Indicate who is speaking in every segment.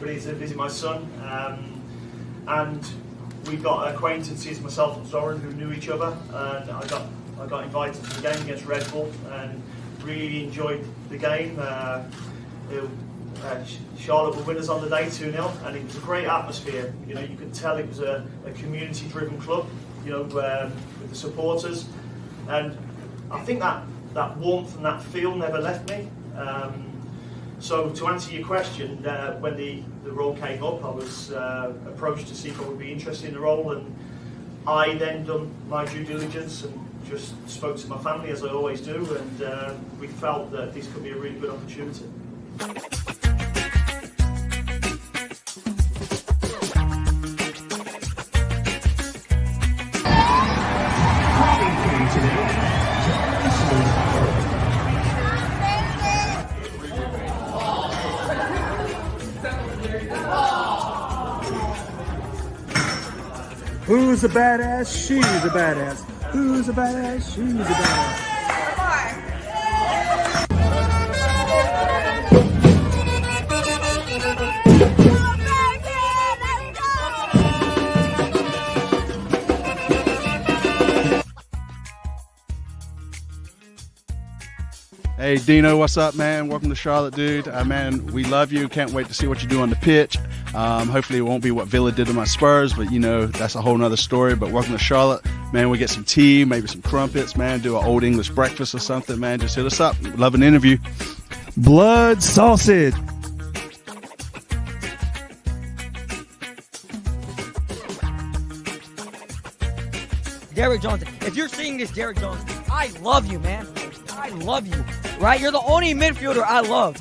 Speaker 1: yesterday to visit my son, and we got acquaintances, myself and Zoran, who knew each other, and I got invited to the game against Red Bull and really enjoyed the game. Charlotte were winners on the day 2-0, and it was a great atmosphere. You know, you could tell it was a community-driven club, you know, with the supporters, and I think that warmth and that feel never left me. So to answer your question, when the role came up, I was approached to see if I would be interested in the role, and I then done my due diligence and just spoke to my family, as I always do, and we felt that this could be a really good opportunity.
Speaker 2: Who's a badass? She's a badass. Who's a badass? She's a badass.
Speaker 3: Hey Dino, what's up, man? Welcome to Charlotte, dude. Man, we love you. Can't wait to see what you do on the pitch. Hopefully it won't be what Villa did to my Spurs, but you know, that's a whole nother story. But welcome to Charlotte. Man, we get some tea, maybe some crumpets, man, do an old English breakfast or something, man. Just hit us up. Love an interview.
Speaker 2: Blood sausage.
Speaker 4: Derrick Jones, if you're seeing this, Derrick Jones, I love you, man. I love you, right? You're the only midfielder I love.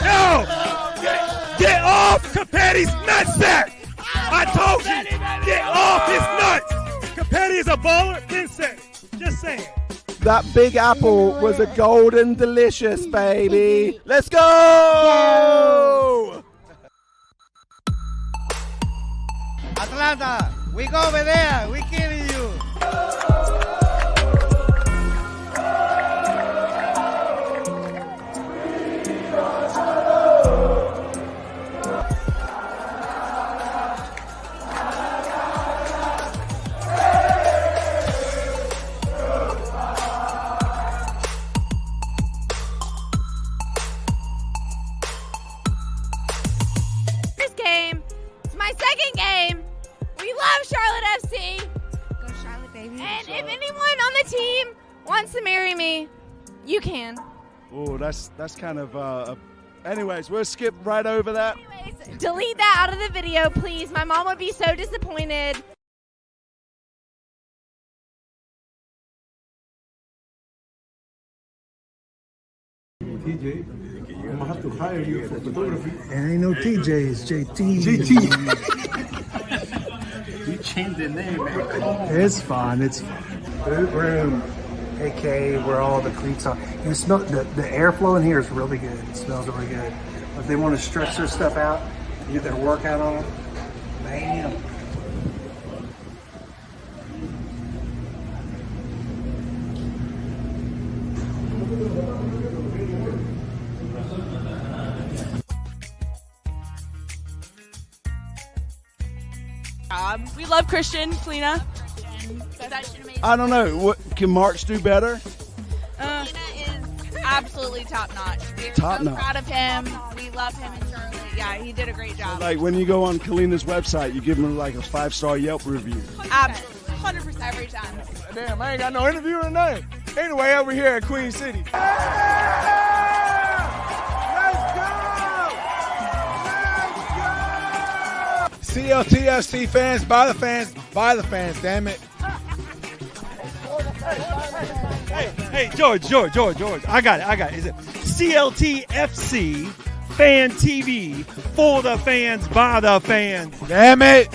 Speaker 2: No! Get off Capetti's nutsack! I told you! Get off his nuts! Capetti is a baller, then say it. Just saying.
Speaker 5: That big apple was a golden delicious, baby. Let's go!
Speaker 6: Atlanta, we go over there. We killing you.
Speaker 7: Second game. We love Charlotte FC.
Speaker 8: Go Charlotte, baby.
Speaker 7: And if anyone on the team wants to marry me, you can.
Speaker 3: Oh, that's kind of. Anyways, we'll skip right over that.
Speaker 7: Anyways, delete that out of the video, please. My mom would be so disappointed.
Speaker 2: TJ, I'm gonna have to hire you for photography. And ain't no TJ, it's JT.
Speaker 9: You changed the name, man.
Speaker 2: It's fun. It's boot room, aka where all the cleats are. You smell the airflow in here is really good. It smells really good. If they want to stretch their stuff out, get their workout on, bam.
Speaker 10: We love Christian, Polina.
Speaker 3: I don't know. What can Marks do better?
Speaker 10: Polina is absolutely top notch. We're
Speaker 3: Top
Speaker 10: so
Speaker 3: notch.
Speaker 10: proud of him. We love him in Charlotte. Yeah, he did a great job.
Speaker 3: Like when you go on Kalina's website, you give him like a 5-star Yelp review.
Speaker 10: Absolutely, 100% every time.
Speaker 6: Damn, I ain't got no interview or nothing. Anyway, over here at Queen City. CLTFC fans, by the fans, damn it.
Speaker 2: Hey, George. I got it. Is it CLTFC Fan TV for the fans, by the fans?
Speaker 6: Damn it.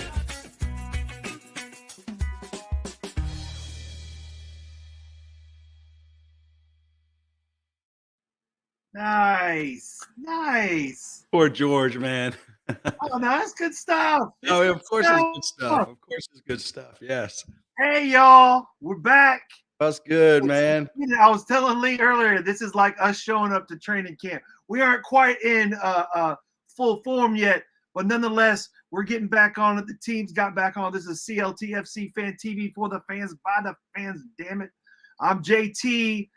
Speaker 9: Nice.
Speaker 3: Poor George, man.
Speaker 9: Oh, no, that's good stuff.
Speaker 3: No, of course it's good stuff. Of course it's good stuff. Yes.
Speaker 9: Hey, y'all, we're back.
Speaker 3: That's good, man.
Speaker 9: I was telling Lee earlier, this is like us showing up to training camp. We aren't quite in full form yet, but nonetheless, we're getting back on it. The team's got back on. This is CLTFC Fan TV for the fans, by the fans. Damn it! I'm JT.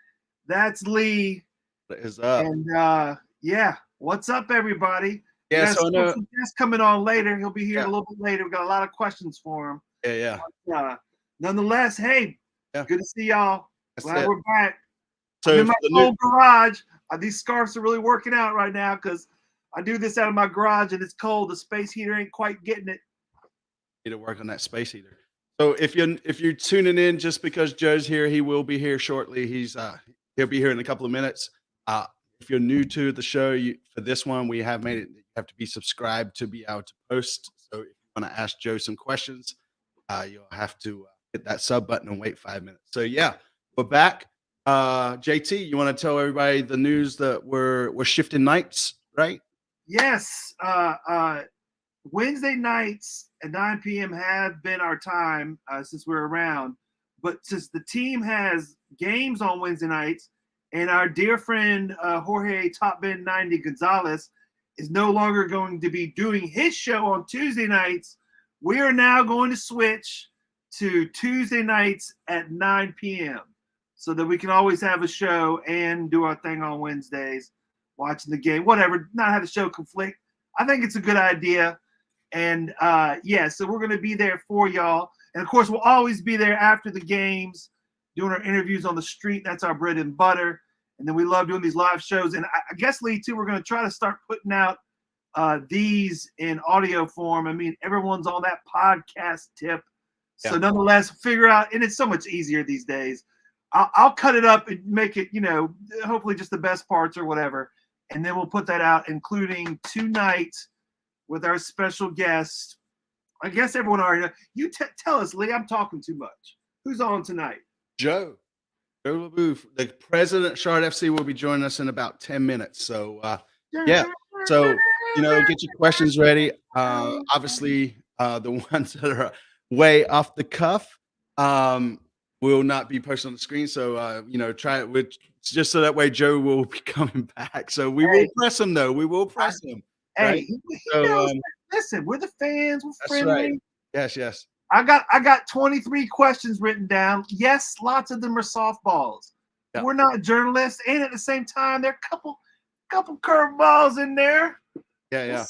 Speaker 9: That's Lee.
Speaker 3: What is up?
Speaker 9: And yeah, what's up, everybody?
Speaker 3: Yeah,
Speaker 9: so I know guest coming on later. He'll be here a little bit later. We got a lot of questions for him.
Speaker 3: Yeah.
Speaker 9: But, nonetheless, hey, good to see y'all. Glad we're back.
Speaker 3: So
Speaker 9: I'm in my old garage. These scarves are really working out right now because I do this out of my garage and it's cold. The space heater ain't quite getting it.
Speaker 3: Need to work on that space heater. So if you're tuning in just because Joe's here, he will be here shortly. He'll be here in a couple of minutes. If you're new to the show, for this one, we have made it. You have to be subscribed to be able to post. So if you want to ask Joe some questions, you'll have to hit that sub button and wait 5 minutes. So yeah, we're back. JT, you want to tell everybody the news that we're shifting nights, right?
Speaker 9: Yes. Wednesday nights at 9 p.m. have been our time since we're around. But since the team has games on Wednesday nights, and our dear friend Jorge Top Ben 90 Gonzalez is no longer going to be doing his show on Tuesday nights, we are now going to switch to Tuesday nights at 9 p.m. so that we can always have a show and do our thing on Wednesdays, watching the game, whatever, not have the show conflict. I think it's a good idea. And so we're going to be there for y'all. And of course, we'll always be there after the games, doing our interviews on the street. That's our bread and butter. And then we love doing these live shows. And I guess, Lee, too, we're going to try to start putting out these in audio form. I mean, everyone's on that podcast tip. So nonetheless, figure out, and it's so much easier these days. I'll cut it up and make it, hopefully just the best parts or whatever. And then we'll put that out, including tonight with our special guest. I guess everyone already knows. You tell us, Lee, I'm talking too much. Who's on tonight?
Speaker 3: Joe Labue, the president of Charlotte FC, will be joining us in about 10 minutes. So, So, get your questions ready. Obviously, the ones that are way off the cuff will not be posted on the screen. So, try it with just so that way Joe will be coming back. So we will press him, though. We will press him.
Speaker 9: Hey, listen, we're the fans. We're friendly.
Speaker 3: Right. Yes.
Speaker 9: I got 23 questions written down. Yes, lots of them are softballs. Yeah. We're not journalists, and at the same time, there are a couple curveballs in there.
Speaker 3: Yeah.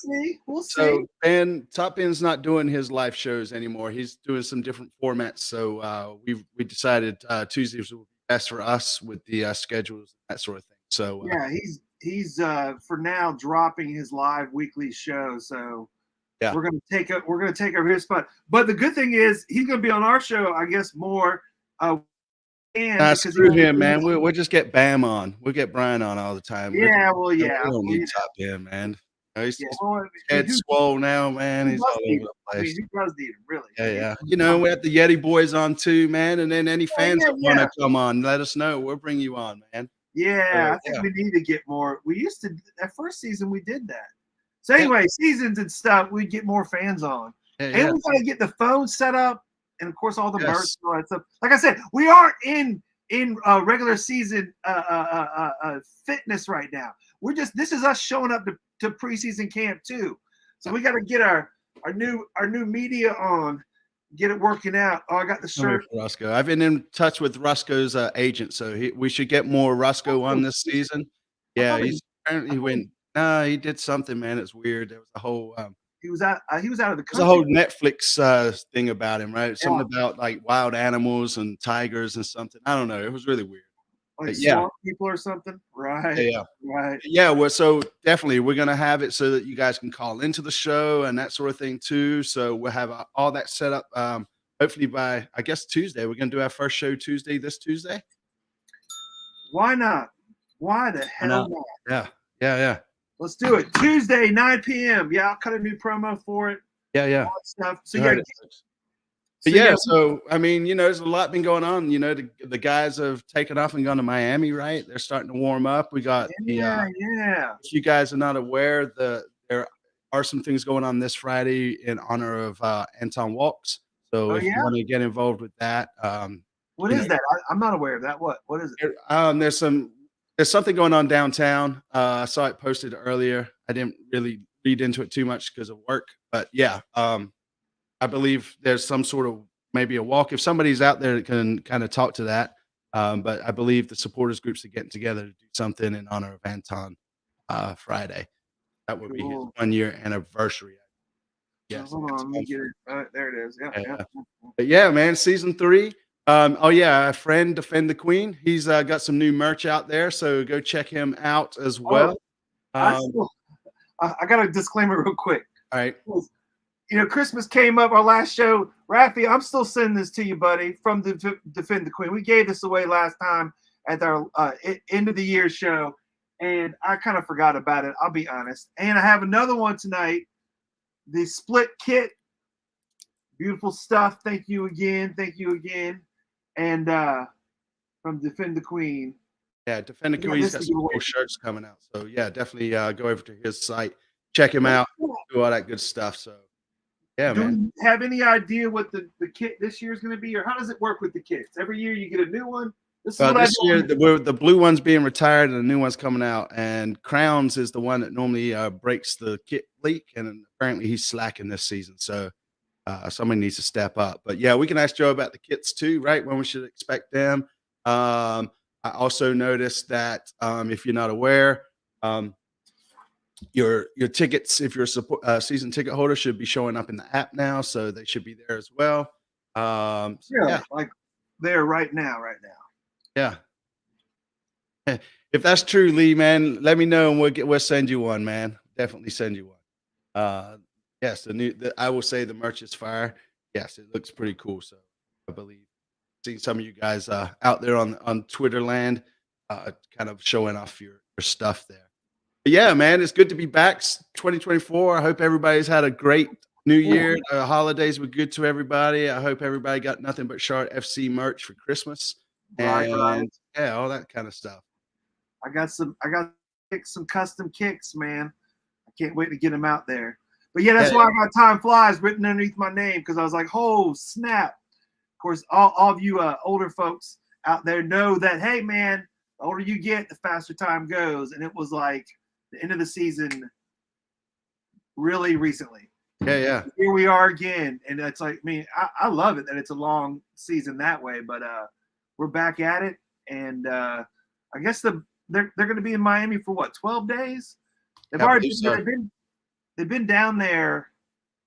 Speaker 9: We'll see.
Speaker 3: So, and Top Ben's not doing his live shows anymore. He's doing some different formats. So we decided Tuesdays would be best for us with the schedules, that sort of thing. So
Speaker 9: he's for now dropping his live weekly show. So. Yeah, we're gonna take over his spot. But the good thing is he's gonna be on our show, I guess, more.
Speaker 3: Screw him, man. We'll just get Bam on. We'll get Brian on all the time.
Speaker 9: We
Speaker 3: don't need Top Ben, man. He's head swole now, man. He's all over the place.
Speaker 9: He does need him, really.
Speaker 3: Yeah. We have the Yeti boys on too, man. And then any fans that want to come on, let us know. We'll bring you on, man.
Speaker 9: Yeah, I think we need to get more. We used to that first season we did that. So anyway, seasons and stuff, we get more fans on. And we got to get the phone set up, and of course all the merch and all that stuff. Like I said, we aren't in regular season fitness right now. This is us showing up to preseason camp too. So we got to get our new media on, get it working out. Oh, I got the shirt.
Speaker 3: Roscoe, I've been in touch with Roscoe's agent, so we should get more Roscoe on this season. Yeah, he's apparently went. No, he did something, man. It's weird. There was a whole
Speaker 9: he was out of the country.
Speaker 3: There's a whole Netflix thing about him, right? Something about like wild animals and tigers and something. I don't know. It was really weird.
Speaker 9: Like swamp people or something, right? Right.
Speaker 3: Yeah. Well, so definitely we're gonna have it so that you guys can call into the show and that sort of thing too. So we'll have all that set up. Hopefully by I guess Tuesday. We're gonna do our first show this Tuesday.
Speaker 9: Why not? Why the hell not?
Speaker 3: Yeah.
Speaker 9: Let's do it. Tuesday, 9 p.m. Yeah, I'll cut a new promo for it.
Speaker 3: Yeah.
Speaker 9: All that stuff.
Speaker 3: So I mean, there's a lot been going on. The guys have taken off and gone to Miami, right? They're starting to warm up. We got If you guys are not aware, there are some things going on this Friday in honor of Anton Walks. So if you want to get involved with that,
Speaker 9: what is that? I'm not aware of that. What is it?
Speaker 3: There's something going on downtown. I saw it posted earlier. I didn't really read into it too much because of work. But yeah, I believe there's some sort of maybe a walk. If somebody's out there that can kind of talk to that, but I believe the supporters groups are getting together to do something in honor of Anton Friday. That would be his
Speaker 9: Cool.
Speaker 3: 1 year anniversary. Yes.
Speaker 9: Hold on, let me get it. There it is. Yeah,
Speaker 3: Yeah,
Speaker 9: yeah.
Speaker 3: yeah. But yeah, man, season 3. Oh yeah, a friend, Defend the Queen. He's got some new merch out there, so go check him out as well.
Speaker 9: I got a disclaimer real quick.
Speaker 3: All right.
Speaker 9: You know, Christmas came up, our last show. Rafi, I'm still sending this to you, buddy, from the Defend the Queen. We gave this away last time at our end of the year show, and I kind of forgot about it, I'll be honest. And I have another one tonight, the split kit. Beautiful stuff. Thank you again. Thank you again. And from Defend the Queen.
Speaker 3: Yeah, Defend the
Speaker 9: Yeah,
Speaker 3: Queen's
Speaker 9: this
Speaker 3: got
Speaker 9: is
Speaker 3: some
Speaker 9: your
Speaker 3: cool
Speaker 9: way.
Speaker 3: shirts coming out. So yeah, definitely go over to his site, check him out, do all that good stuff. So yeah,
Speaker 9: Do
Speaker 3: man.
Speaker 9: you have any idea what the kit this year is going to be, or how does it work with the kits? Every year you get a new one. This is what
Speaker 3: This
Speaker 9: I
Speaker 3: year,
Speaker 9: do.
Speaker 3: the blue one's being retired and the new one's coming out. And Crowns is the one that normally breaks the kit leak, and apparently he's slacking this season. So somebody needs to step up. But yeah, we can ask Joe about the kits too, right? When we should expect them. I also noticed that if you're not aware, your tickets, if you're a season ticket holder, should be showing up in the app now, so they should be there as well.
Speaker 9: Yeah, like there right now.
Speaker 3: Yeah. If that's true, Lee, man, let me know and we'll send you one, man. Definitely send you one. Yes, I will say the merch is fire. Yes, it looks pretty cool. So I believe seeing some of you guys out there on Twitter land, kind of showing off your stuff there. But yeah, man, it's good to be back. 2024. I hope everybody's had a great new year. Holidays were good to everybody. I hope everybody got nothing but Charlotte FC merch for Christmas. And yeah, all that kind of stuff.
Speaker 9: I got some custom kicks, man. I can't wait to get them out there. But yeah, that's why I got Time Flies written underneath my name, because I was like, oh snap. Of course, all of you older folks out there know that, hey man, the older you get, the faster time goes. And it was like the end of the season really recently.
Speaker 3: Yeah.
Speaker 9: Here we are again. And it's like, I love it that it's a long season that way, but we're back at it. And I guess they're going to be in Miami for what, 12 days? They've been down there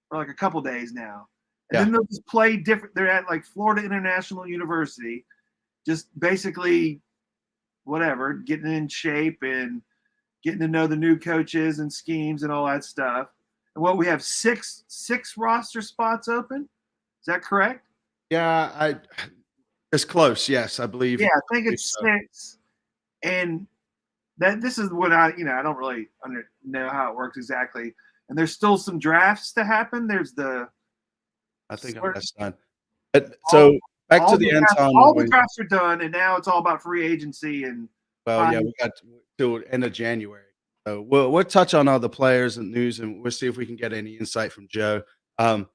Speaker 9: for like a couple days now. And then they'll just play different. They're at like Florida International University, just basically whatever, getting in shape and getting to know the new coaches and schemes and all that stuff. And we have six roster spots open. Is that correct?
Speaker 3: Yeah, it's close. Yes, I believe.
Speaker 9: Yeah, I think it's 6. And this is what I don't really know how it works exactly. And there's still some drafts to happen. There's
Speaker 3: I think that's done. So back to the Anton.
Speaker 9: All the drafts are done, and now it's all about free agency and.
Speaker 3: Well, yeah, we got till end of January. So we'll touch on all the players and news, and we'll see if we can get any insight from Joe on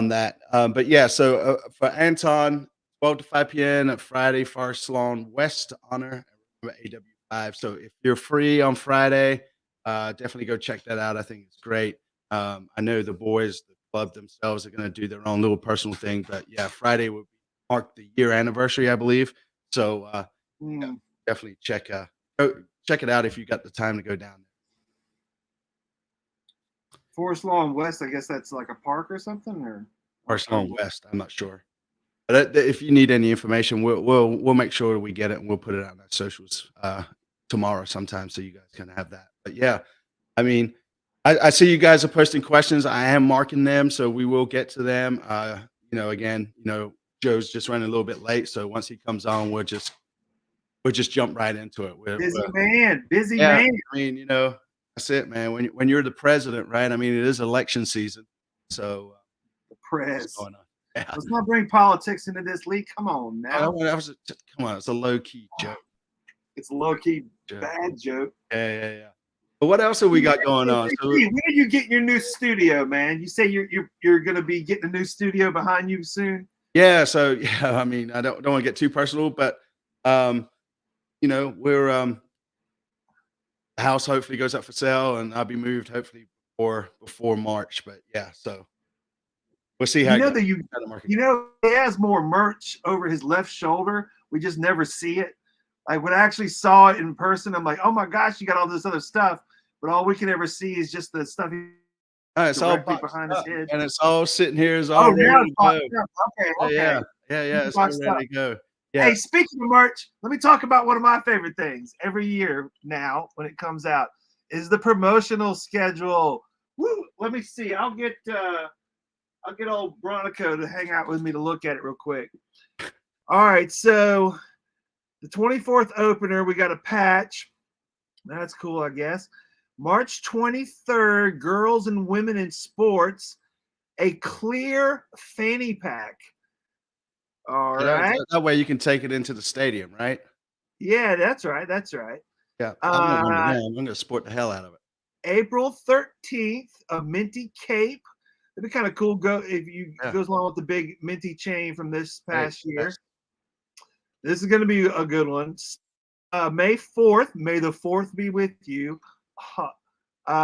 Speaker 3: that. But yeah, so for Anton, 12 to 5 p.m. at Friday, Forest Lawn West Honor AW5. So if you're free on Friday, definitely go check that out. I think it's great. I know the boys, the club themselves, are going to do their own little personal thing, but yeah, Friday would mark the year anniversary, I believe. So yeah, definitely check it out if you got the time to go down there.
Speaker 9: Forest Lawn West, I guess that's like a park or something, or
Speaker 3: Forest Lawn West. I'm not sure, but if you need any information, we'll make sure we get it and we'll put it on our socials tomorrow sometime, so you guys can have that. But yeah, I mean, I see you guys are posting questions. I am marking them, so we will get to them. Again, Joe's just running a little bit late, so once he comes on, we'll just jump right into it.
Speaker 9: Busy man.
Speaker 3: I mean, that's it, man. When you're the president, right? I mean, it is election season, so
Speaker 9: the press.
Speaker 3: Going on? Yeah.
Speaker 9: Let's not bring politics into this league. Come on now.
Speaker 3: Come on, it's a low key joke.
Speaker 9: It's a low key bad joke.
Speaker 3: Yeah. But what else have we got going on? So,
Speaker 9: when are you getting your new studio, man? You say you're going to be getting a new studio behind you soon.
Speaker 3: Yeah. So yeah, I mean, I don't want to get too personal, but we're the house hopefully goes up for sale, and I'll be moved hopefully before March. But yeah, so we'll see how
Speaker 9: You
Speaker 3: it
Speaker 9: know
Speaker 3: goes.
Speaker 9: that
Speaker 3: Try to market.
Speaker 9: you know he has more merch over his left shoulder. We just never see it. Like when I actually saw it in person, I'm like, oh my gosh, you got all this other stuff, but all we can ever see is just the stuff
Speaker 3: It's all
Speaker 9: directly
Speaker 3: boxed
Speaker 9: behind his
Speaker 3: up,
Speaker 9: head.
Speaker 3: and it's all sitting here. Is
Speaker 9: Oh,
Speaker 3: all ready
Speaker 9: now it's
Speaker 3: to go.
Speaker 9: boxed up. Okay,
Speaker 3: Yeah,
Speaker 9: okay.
Speaker 3: yeah. It's all
Speaker 9: Boxed up.
Speaker 3: ready to go. Yeah.
Speaker 9: Hey, speaking of merch, let me talk about one of my favorite things every year now when it comes out is the promotional schedule. Woo! Let me see. I'll get old Bronico to hang out with me to look at it real quick. All right, so the 24th opener, we got a patch. That's cool, I guess. March 23rd, girls and women in sports, a clear fanny pack. All right.
Speaker 3: That way you can take it into the stadium, right?
Speaker 9: Yeah, that's right. That's right.
Speaker 3: Yeah, I'm not one of them. I'm gonna sport the hell out of it.
Speaker 9: April 13th, a minty cape. It'd be kind of cool. Goes along with the big minty chain from this past year. This is going to be a good one. May 4th, may the 4th be with you.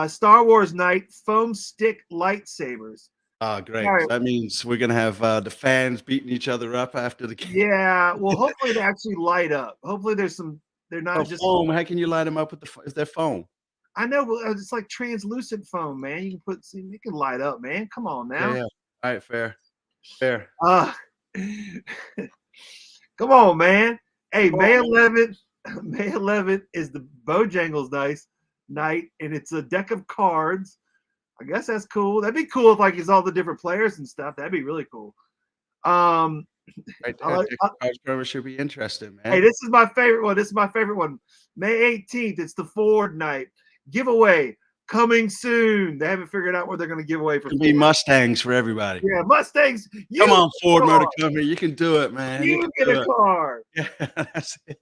Speaker 9: Star Wars Night, foam stick lightsabers.
Speaker 3: Great.
Speaker 9: All right.
Speaker 3: So that means we're gonna have the fans beating each other up after the game.
Speaker 9: Yeah, well, hopefully they actually light up. Hopefully they're not just
Speaker 3: foam. How can you light them up with if they're foam?
Speaker 9: I know, but it's like translucent foam, man. You can it can light up, man. Come on now.
Speaker 3: Yeah. All right, fair.
Speaker 9: Come on, man. Hey, May 11th, May 11th is the Bojangles night, and it's a deck of cards. I guess that's cool. That'd be cool if like it's all the different players and stuff. That'd be really cool.
Speaker 3: Right there, cards program should be interesting, man.
Speaker 9: Hey, this is my favorite one. May 18th, it's the Ford night giveaway coming soon. They haven't figured out what they're going to give away for.
Speaker 3: It can be Mustangs for everybody.
Speaker 9: Yeah, Mustangs.
Speaker 3: Come on, Ford Motor Company, you can do it, man.
Speaker 9: You get a car.
Speaker 3: Yeah, that's it.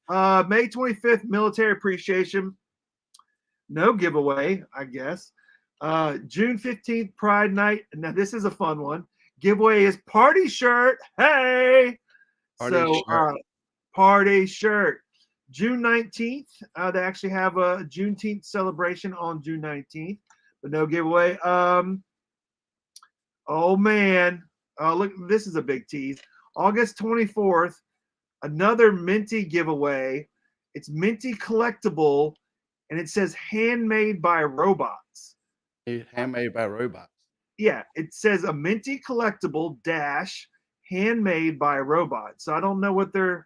Speaker 9: May 25th, military appreciation. No giveaway, I guess. June 15th, Pride Night. Now this is a fun one. Giveaway is party shirt. Hey, party shirt. June 19th, they actually have a Juneteenth celebration on June 19th, but no giveaway. Oh man, look, this is a big tease. August 24th, another Minty giveaway. It's Minty collectible, and it says handmade by robots.
Speaker 3: Handmade by robots.
Speaker 9: Yeah, it says a Minty collectible dash handmade by robots. So I don't know what the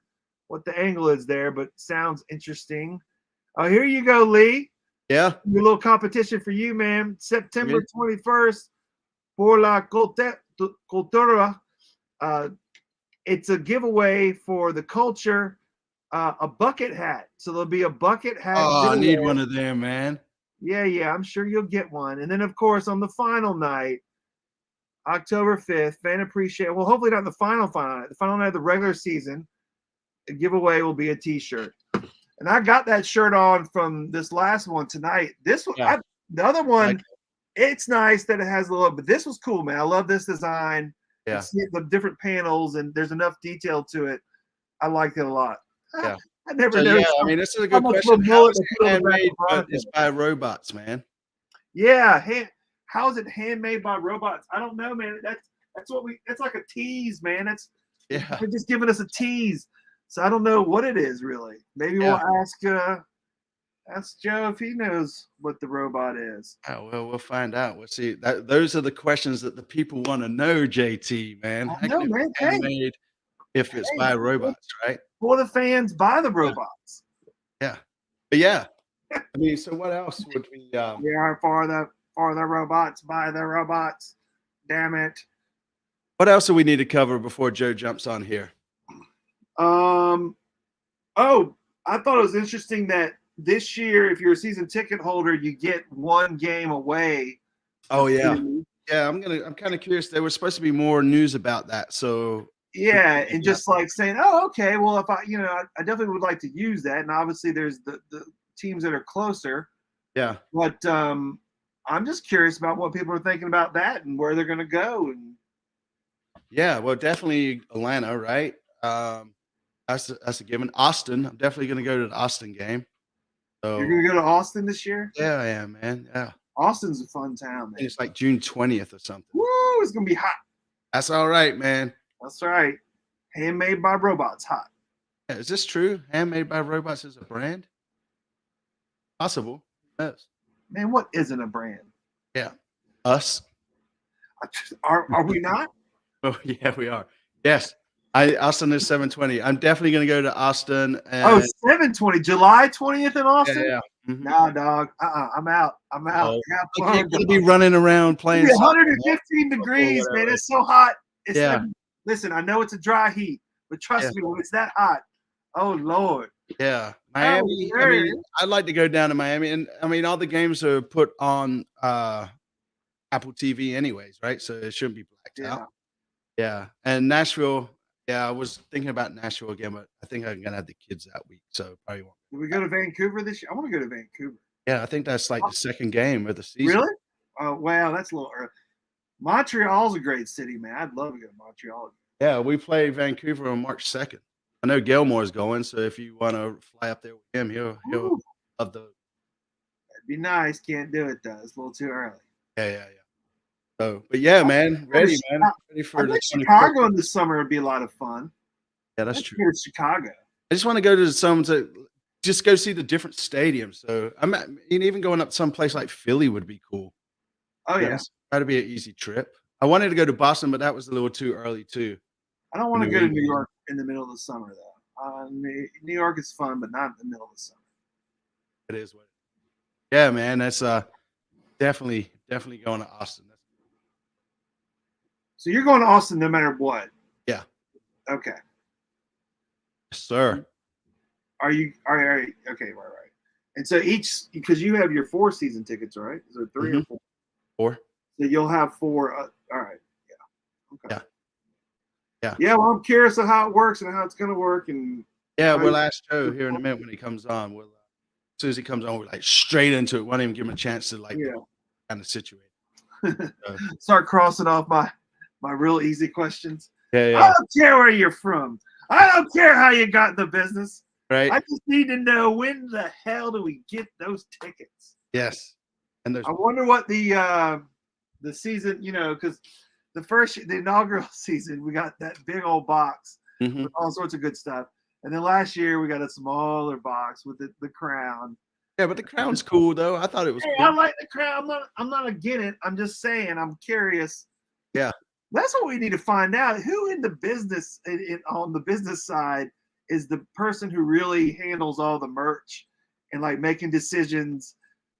Speaker 9: angle is there, but sounds interesting. Here you go, Lee.
Speaker 3: Yeah.
Speaker 9: A little competition for you, man. September 21st for La Cultura. It's a giveaway for the culture, a bucket hat. So there'll be a bucket hat.
Speaker 3: Oh, I need one of them, man.
Speaker 9: Yeah, I'm sure you'll get one. And then, of course, on the final night, October 5th, fan appreciation. Well, hopefully not the final night. The final night of the regular season, the giveaway will be a T-shirt. And I got that shirt on from this last one tonight. This one, the other one, it's nice that it has a little, but this was cool, man. I love this design.
Speaker 3: Yeah.
Speaker 9: See the different panels, and there's enough detail to it. I liked it a lot.
Speaker 3: Yeah.
Speaker 9: I never know.
Speaker 3: Yeah, I mean, this is a good question. How is it handmade, but it's by robots, man?
Speaker 9: Yeah. How is it handmade by robots? I don't know, man. That's like a tease, man. They're just giving us a tease. So I don't know what it is really. Maybe we'll ask Joe if he knows what the robot is.
Speaker 3: Oh, well, we'll find out. We'll see. Those are the questions that the people want to know, JT, man.
Speaker 9: I know, man.
Speaker 3: Handmade if it's by robots, right?
Speaker 9: For the fans, by the robots.
Speaker 3: Yeah. But yeah. I mean, so what else would we
Speaker 9: for the robots, by the robots. Damn it.
Speaker 3: What else do we need to cover before Joe jumps on here?
Speaker 9: I thought it was interesting that this year, if you're a season ticket holder, you get one game away.
Speaker 3: Oh yeah. Yeah, I'm kind of curious. There was supposed to be more news about that. So
Speaker 9: yeah, and just like saying, oh, okay, well, if I definitely would like to use that. And obviously there's the teams that are closer.
Speaker 3: Yeah.
Speaker 9: But I'm just curious about what people are thinking about that and where they're gonna go. And
Speaker 3: yeah, well, definitely Atlanta, right? That's a given. Austin, I'm definitely gonna go to the Austin game. So
Speaker 9: you're gonna go to Austin this year?
Speaker 3: Yeah, I am, man. Yeah.
Speaker 9: Austin's a fun town, man.
Speaker 3: It's like June 20th or something.
Speaker 9: Woo! It's gonna be hot.
Speaker 3: That's all right, man.
Speaker 9: That's right. Handmade by robots, hot.
Speaker 3: Yeah, is this true? Handmade by Robots is a brand? Possible. Yes.
Speaker 9: Man, what isn't a brand?
Speaker 3: Yeah. Us.
Speaker 9: Are we not?
Speaker 3: Oh, yeah, we are. Yes. Austin is 720. I'm definitely going to go to Austin. And,
Speaker 9: Oh, 720, July 20th in Austin?
Speaker 3: yeah. Mhm.
Speaker 9: Nah, dog. I'm out. I'm out.
Speaker 3: Oh,
Speaker 9: Have
Speaker 3: I
Speaker 9: fun,
Speaker 3: can't
Speaker 9: dog.
Speaker 3: be running around playing.
Speaker 9: It's 115 degrees, man. It's so hot. It's
Speaker 3: Yeah.
Speaker 9: like, listen, I know it's a dry heat, but trust me, when it's that hot, oh Lord.
Speaker 3: Yeah. Miami. I mean, I'd like to go down to Miami. And I mean, all the games are put on Apple TV anyways, right? So it shouldn't be blacked out. Yeah. And Nashville, yeah, I was thinking about Nashville again, but I think I'm gonna have the kids that week, so probably won't.
Speaker 9: Did we go to Vancouver this year? I want to go to Vancouver.
Speaker 3: Yeah, I think that's like the second game of the season.
Speaker 9: Really? Oh, wow, that's a little early. Montreal's a great city, man. I'd love to go to Montreal.
Speaker 3: Yeah, we play Vancouver on March 2nd. I know Gilmore's going, so if you want to fly up there with him, he'll love those.
Speaker 9: That'd be nice. Can't do it though. It's a little too early.
Speaker 3: Yeah. So, but yeah, man, ready, man. Ready for
Speaker 9: I
Speaker 3: the
Speaker 9: think
Speaker 3: 24th.
Speaker 9: Chicago in the summer would be a lot of fun.
Speaker 3: Yeah, that's
Speaker 9: Let's
Speaker 3: true.
Speaker 9: go to Chicago.
Speaker 3: I just want to go to to just go see the different stadiums. So even going up someplace like Philly would be cool.
Speaker 9: Oh yeah,
Speaker 3: that'd be an easy trip. I wanted to go to Boston, but that was a little too early too.
Speaker 9: I don't want to go to New York in the middle of the summer though. New York is fun, but not in the middle of the summer.
Speaker 3: It is what it is. Yeah, man, that's definitely going to Austin.
Speaker 9: So you're going to Austin no matter what.
Speaker 3: Yeah.
Speaker 9: Okay.
Speaker 3: Yes, sir.
Speaker 9: Are you? Okay, right. And so because you have your 4 season tickets, right? Is there 3 or 4?
Speaker 3: 4.
Speaker 9: So you'll have 4. All right. Yeah. Okay.
Speaker 3: Yeah.
Speaker 9: Yeah. Well, I'm curious of how it works and how it's going to work. And
Speaker 3: yeah, we'll ask Joe here in a minute when he comes on. We'll as soon as he comes on, we're like straight into it. Won't even give him a chance to kind of situate.
Speaker 9: Start crossing off my real easy questions.
Speaker 3: Yeah.
Speaker 9: I don't care where you're from. I don't care how you got the business.
Speaker 3: Right.
Speaker 9: I just need to know when the hell do we get those tickets?
Speaker 3: Yes. And
Speaker 9: I wonder what the season, because the inaugural season, we got that big old box with all sorts of good stuff. And then last year we got a smaller box with the crown.
Speaker 3: Yeah, but the crown's cool though. I thought it was cool.
Speaker 9: I like the crown. I'm not against it. I'm just saying I'm curious.
Speaker 3: Yeah.
Speaker 9: That's what we need to find out. Who in the business on the business side is the person who really handles all the merch and like making decisions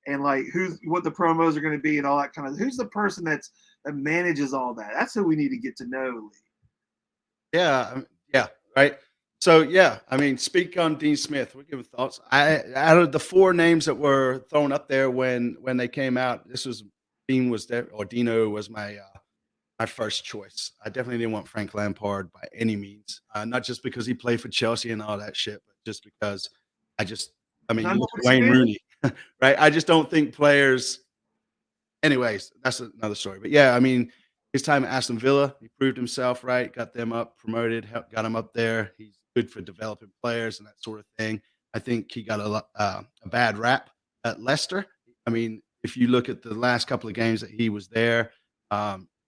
Speaker 9: and like what the promos are going to be and all that kind of. Who's the person that manages all that? That's who we need to get to know, Lee.
Speaker 3: Yeah. Right. So yeah, I mean, speak on Dean Smith. We're giving thoughts. Out of the 4 names that were thrown up there when they came out, Dean was there, or Dino was my first choice. I definitely didn't want Frank Lampard by any means. Not just because he played for Chelsea and all that shit, but just because Wayne Rooney, right? I just don't think players. Anyways, that's another story. But yeah, I mean, his time at Aston Villa, he proved himself, right? Got them up, promoted, got him up there. He's good for developing players and that sort of thing. I think he got a bad rap at Leicester. I mean, if you look at the last couple of games that he was there,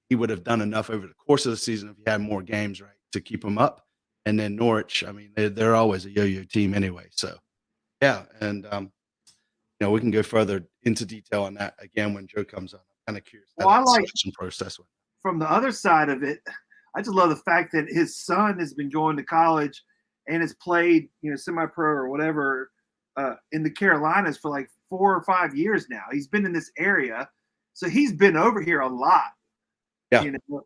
Speaker 3: he would have done enough over the course of the season if he had more games, right, to keep him up. And then Norwich, I mean, they're always a yo-yo team anyway. So, yeah, and we can go further into detail on that again when Joe comes on. I'm kind of curious.
Speaker 9: Well, I like
Speaker 3: some process with.
Speaker 9: From the other side of it, I just love the fact that his son has been going to college and has played, semi-pro or whatever in the Carolinas for like 4 or 5 years now. He's been in this area, so he's been over here a lot.
Speaker 3: Yeah,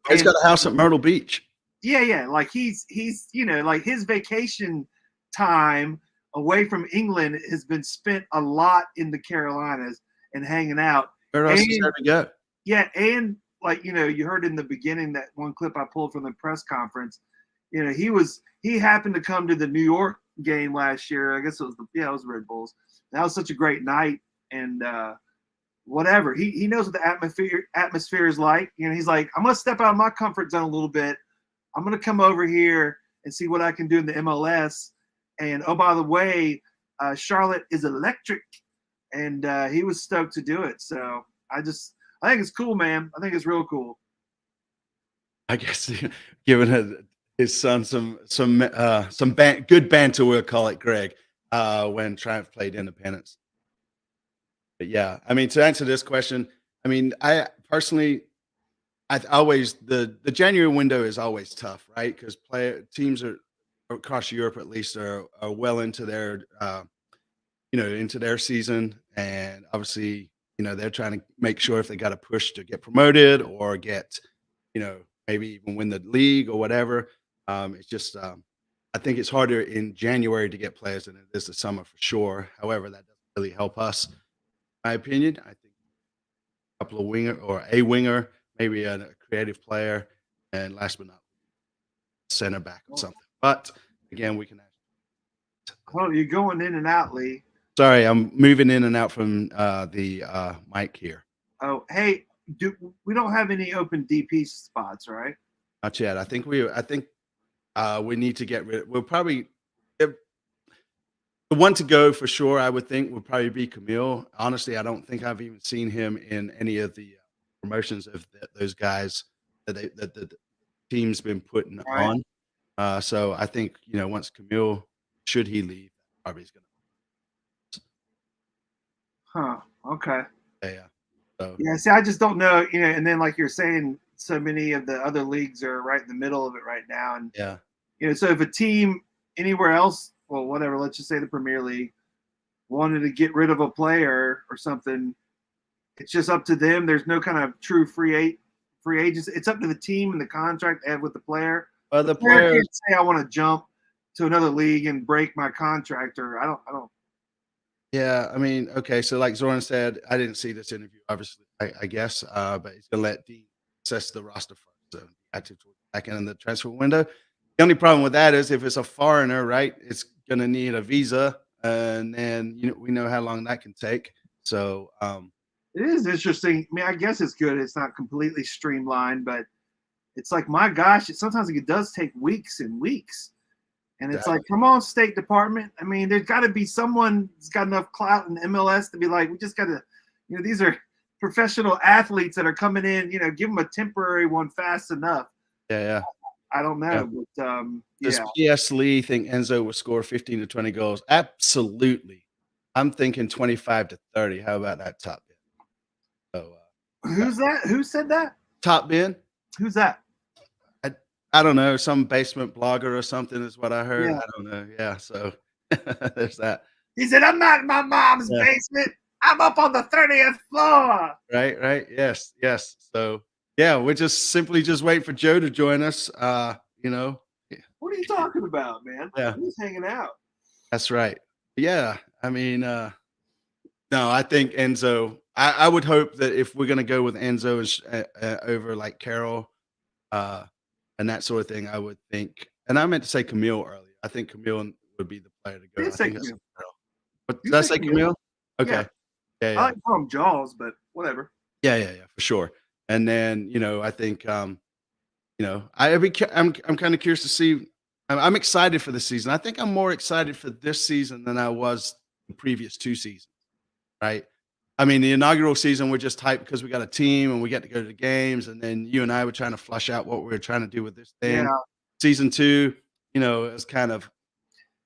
Speaker 3: he's got a house at Myrtle Beach.
Speaker 9: Yeah. Like he's like his vacation time away from England has been spent a lot in the Carolinas and hanging out.
Speaker 3: Where else is there to go?
Speaker 9: Yeah, and like you heard in the beginning that one clip I pulled from the press conference. He happened to come to the New York game last year. I guess it was Red Bulls. That was such a great night, and whatever. He knows what the atmosphere is like. He's like, I'm gonna step out of my comfort zone a little bit. I'm gonna come over here and see what I can do in the MLS. And oh, by the way, Charlotte is electric, and he was stoked to do it. So I think it's cool, man. I think it's real cool.
Speaker 3: I guess giving his son some good banter, we'll call it, Greg, when Triumph played Independence. But yeah, I mean, to answer this question, I mean, I personally, I always the January window is always tough, right? Because teams are across Europe at least are well into their into their season, and obviously they're trying to make sure if they got to push to get promoted or get maybe even win the league or whatever. It's just I think it's harder in January to get players than it is the summer for sure. However, that doesn't really help us, in my opinion. I think a couple of a winger, maybe a creative player, and last but not least, center back or something. But again, we can.
Speaker 9: Oh, you're going in and out, Lee.
Speaker 3: Sorry, I'm moving in and out from the mic here.
Speaker 9: Oh, hey, we don't have any open DP spots, right?
Speaker 3: Not yet. I think we need to get rid. We'll probably the one to go for sure. I would think would probably be Camille. Honestly, I don't think I've even seen him in any of the promotions of those guys that the team's been putting on. So I think once Camille, should he leave, probably is going to.
Speaker 9: Huh. Okay.
Speaker 3: Yeah. So.
Speaker 9: Yeah. See, I just don't know. And then like you're saying, so many of the other leagues are right in the middle of it right now, and so if a team anywhere else, well, whatever, let's just say the Premier League, wanted to get rid of a player or something, it's just up to them. There's no kind of true free agents. It's up to the team and the contract they have with the player.
Speaker 3: The player
Speaker 9: can't say I want to jump to another league and break my contract, or I don't.
Speaker 3: Yeah, I mean, okay, so like Zoran said, I didn't see this interview, obviously, I guess, but he's gonna let Dean assess the roster first, so active towards the back end of the transfer window. The only problem with that is if it's a foreigner, right, it's gonna need a visa, and then we know how long that can take. So
Speaker 9: it is interesting. I mean, I guess it's good. It's not completely streamlined, but it's like, my gosh, sometimes it does take weeks and weeks. And it's like, come on, State Department. I mean, there's got to be someone that's got enough clout in MLS to be like, we just got to, these are professional athletes that are coming in, give them a temporary one fast enough.
Speaker 3: Yeah.
Speaker 9: I don't know, but
Speaker 3: Does P.S. Lee think Enzo will score 15 to 20 goals? Absolutely. I'm thinking 25 to 30. How about that top bin? So,
Speaker 9: who's that? Who said that?
Speaker 3: Top bin?
Speaker 9: Who's that?
Speaker 3: I don't know, some basement blogger or something is what I heard.
Speaker 9: Yeah.
Speaker 3: I don't know. Yeah, so there's that.
Speaker 9: He said, I'm not in my mom's basement. I'm up on the 30th floor.
Speaker 3: Right. Yes. So, yeah, we're just simply waiting for Joe to join us.
Speaker 9: What are you talking about, man?
Speaker 3: Yeah.
Speaker 9: He's hanging out.
Speaker 3: That's right. Yeah, I mean, no, I think Enzo, I would hope that if we're going to go with Enzo over like Carroll, and that sort of thing, I would think, and I meant to say Camille earlier. I think Camille would be the player to go.
Speaker 9: I think Camille.
Speaker 3: But did I say Camille? Okay. Yeah.
Speaker 9: I like to call him Jaws, but whatever.
Speaker 3: Yeah, for sure. And then, I think, I'm kind of curious to see. I'm excited for the season. I think I'm more excited for this season than I was the previous two seasons, right? I mean, the inaugural season, we're just hyped because we got a team and we get to go to the games. And then you and I were trying to flush out what we were trying to do with this thing.
Speaker 9: Yeah.
Speaker 3: Season 2, it was kind of.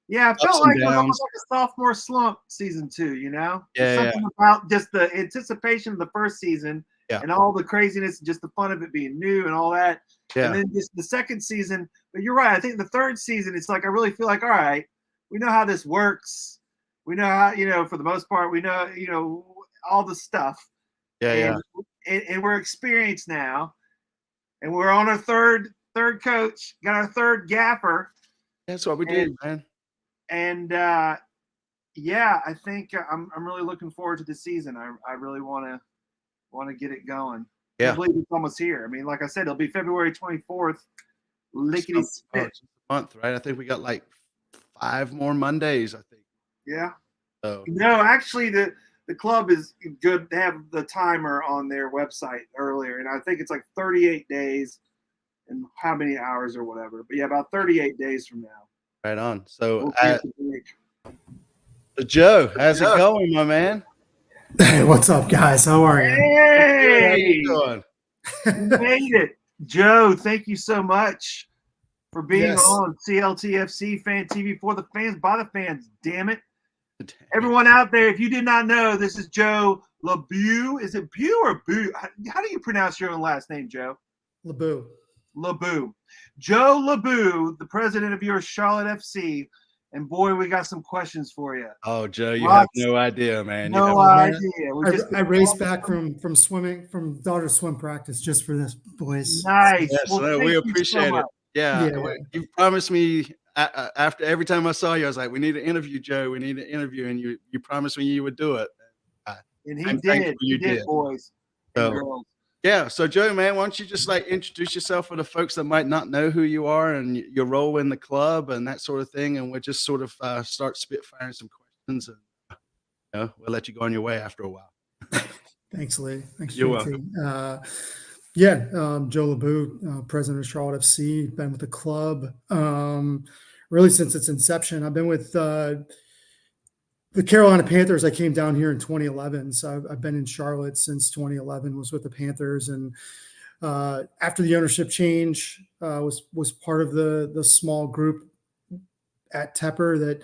Speaker 9: Yeah, I felt like it was almost like a sophomore slump season 2,
Speaker 3: Yeah.
Speaker 9: Something about just the anticipation of the first season and all the craziness and just the fun of it being new and all that.
Speaker 3: Yeah.
Speaker 9: And then just the second season. But you're right. I think the third season, it's like I really feel like, all right, we know how this works. We know how, for the most part, we know, all the stuff.
Speaker 3: Yeah.
Speaker 9: And we're experienced now. And we're on our third coach, got our third gaffer.
Speaker 3: That's what we did, man.
Speaker 9: And I think I'm really looking forward to the season. I really want to get it going.
Speaker 3: Yeah.
Speaker 9: I believe it's almost here. I mean, like I said, it'll be February 24th. Lickety spit.
Speaker 3: Month, right? I think we got like 5 more Mondays, I think.
Speaker 9: Yeah.
Speaker 3: So.
Speaker 9: No, actually, the club is good. They have the timer on their website earlier, and I think it's like 38 days and how many hours or whatever. But yeah, about 38 days from now.
Speaker 3: Right on. So,
Speaker 9: We'll
Speaker 3: Joe, how's it going, my man?
Speaker 11: Hey, what's up, guys? How are you?
Speaker 9: Hey,
Speaker 3: How you doing?
Speaker 9: you made it. Joe, thank you so much for being
Speaker 11: Yes.
Speaker 9: on CLTFC Fan TV for the fans, by the fans, damn it. Everyone out there, if you did not know, this is Joe Labue. Is it Bue or Boo? How do you pronounce your own last name, Joe?
Speaker 11: Labue.
Speaker 9: Labue. Joe Labue, the president of your Charlotte FC. And boy, we got some questions for you.
Speaker 3: Oh, Joe, you have no idea, man. You
Speaker 9: No
Speaker 3: have
Speaker 9: idea.
Speaker 11: I raced back from swimming, from daughter's swim practice just for this, boys.
Speaker 9: Nice.
Speaker 3: Yes,
Speaker 9: Well,
Speaker 3: no,
Speaker 9: thank
Speaker 3: we
Speaker 9: you
Speaker 3: appreciate
Speaker 9: so
Speaker 3: it.
Speaker 9: much.
Speaker 3: Yeah,
Speaker 11: Yeah.
Speaker 3: you promised me after every time I saw you, I was like, "We need to interview Joe. We need to interview," and you promised me you would do it.
Speaker 9: And he
Speaker 3: I'm
Speaker 9: did.
Speaker 3: thankful
Speaker 9: He
Speaker 3: you
Speaker 9: did,
Speaker 3: did.
Speaker 9: boys and
Speaker 3: So,
Speaker 9: girls.
Speaker 3: yeah, so Joe, man, why don't you just like introduce yourself for the folks that might not know who you are and your role in the club and that sort of thing, and we'll just sort of start spitfiring some questions, and we'll let you go on your way after a while.
Speaker 11: Thanks, Lee. Thanks,
Speaker 3: You're
Speaker 11: JT.
Speaker 3: welcome.
Speaker 11: Joe Labue, president of Charlotte FC. Been with the club really since its inception. I've been with the Carolina Panthers. I came down here in 2011, so I've been in Charlotte since 2011. Was with the Panthers, and after the ownership change, was part of the small group at Tepper that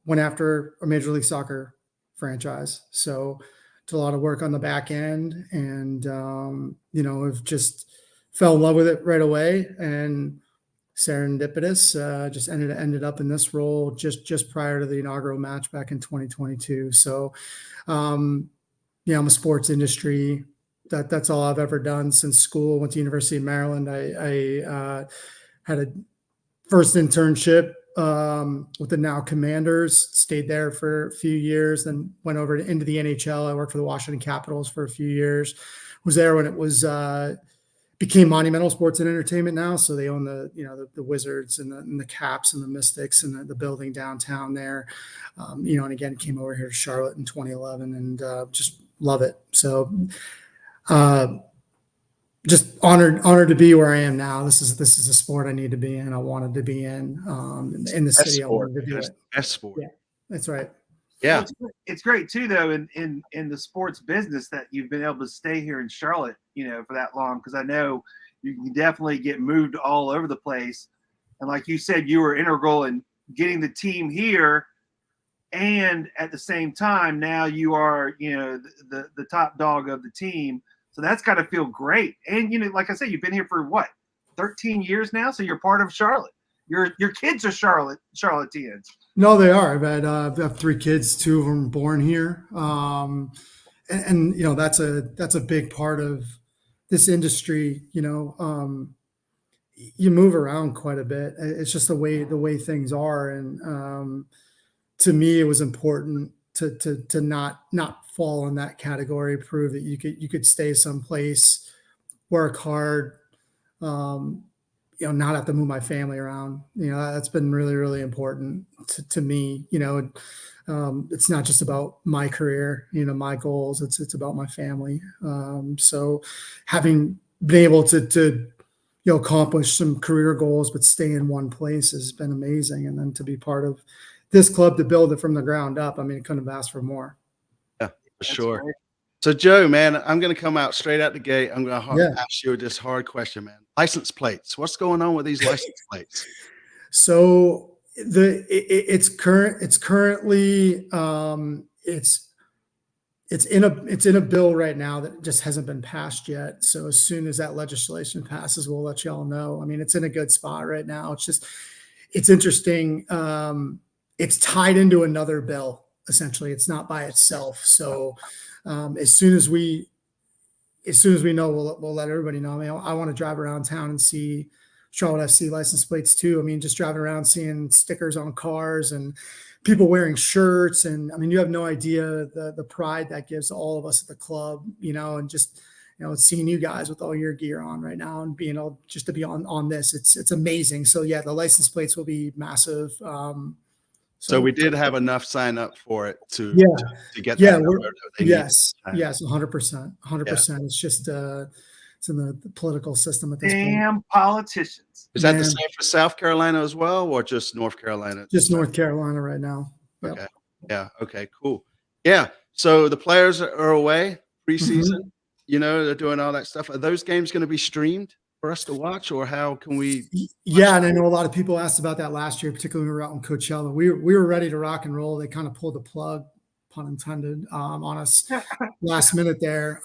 Speaker 11: went after a Major League Soccer franchise. So did a lot of work on the back end, and have just fell in love with it right away. And serendipitous, just ended up in this role just prior to the inaugural match back in 2022. So, I'm a sports industry. That's all I've ever done since school. Went to University of Maryland. I had a first internship with the now Commanders, stayed there for a few years, then went over into the NHL. I worked for the Washington Capitals for a few years. Was there when it was became Monumental Sports and Entertainment now. So they own the Wizards and the Caps and the Mystics and the building downtown there. And again, came over here to Charlotte in 2011 and just love it. So just honored to be where I am now. This is a sport I need to be in. I wanted to be in the city. I wanted to do it.
Speaker 3: Best sport.
Speaker 11: Yeah, that's right.
Speaker 3: Yeah,
Speaker 9: well, it's great too, though, in the sports business that you've been able to stay here in Charlotte, for that long. Because I know you can definitely get moved all over the place, and like you said, you were integral in getting the team here, and at the same time, now you are, the top dog of the team. So that's got to feel great. And like I said, you've been here for what, 13 years now. So you're part of Charlotte. Your kids are Charlotteans.
Speaker 11: No, they are. I've got 3 kids, 2 of them born here, and that's a big part of this industry. You move around quite a bit. It's just the way things are, and to me, it was important to not fall in that category. Prove that you could stay someplace, work hard. Not have to move my family around. That's been really, really important to me. It's not just about my career, my goals. It's about my family. So having been able to accomplish some career goals, but stay in one place has been amazing. And then to be part of this club, to build it from the ground up, couldn't have asked for more.
Speaker 3: Yeah, for sure. Great. So Joe, man, I'm going to come out straight out the gate. I'm going to ask you this hard question, man. License plates. What's going on with these license plates?
Speaker 11: So it's currently it's in a bill right now that just hasn't been passed yet. So as soon as that legislation passes, we'll let y'all know. It's in a good spot right now. It's interesting. It's tied into another bill. Essentially, it's not by itself. So as soon as we know, we'll let everybody know. I want to drive around town and see Charlotte FC license plates too. just driving around seeing stickers on cars and people wearing shirts, and you have no idea the pride that gives all of us at the club. And just seeing you guys with all your gear on right now and being able just to be on this, it's amazing. So yeah, the license plates will be massive.
Speaker 3: So we did have enough sign up for it to get
Speaker 11: that. Yes, 100%. It's just it's in the political system at this point.
Speaker 9: Damn politicians.
Speaker 3: Is that the same for South Carolina as well, or just North Carolina?
Speaker 11: Just North Carolina right now.
Speaker 3: Yep. Okay. Yeah. Okay. Cool. Yeah. So the players are away preseason.
Speaker 11: Mhm.
Speaker 3: You know, they're doing all that stuff. Are those games going to be streamed for us to watch, or how can we?
Speaker 11: Yeah, and I know a lot of people asked about that last year, particularly when we were out in Coachella. We were ready to rock and roll. They kind of pulled the plug, pun intended, on us last minute there.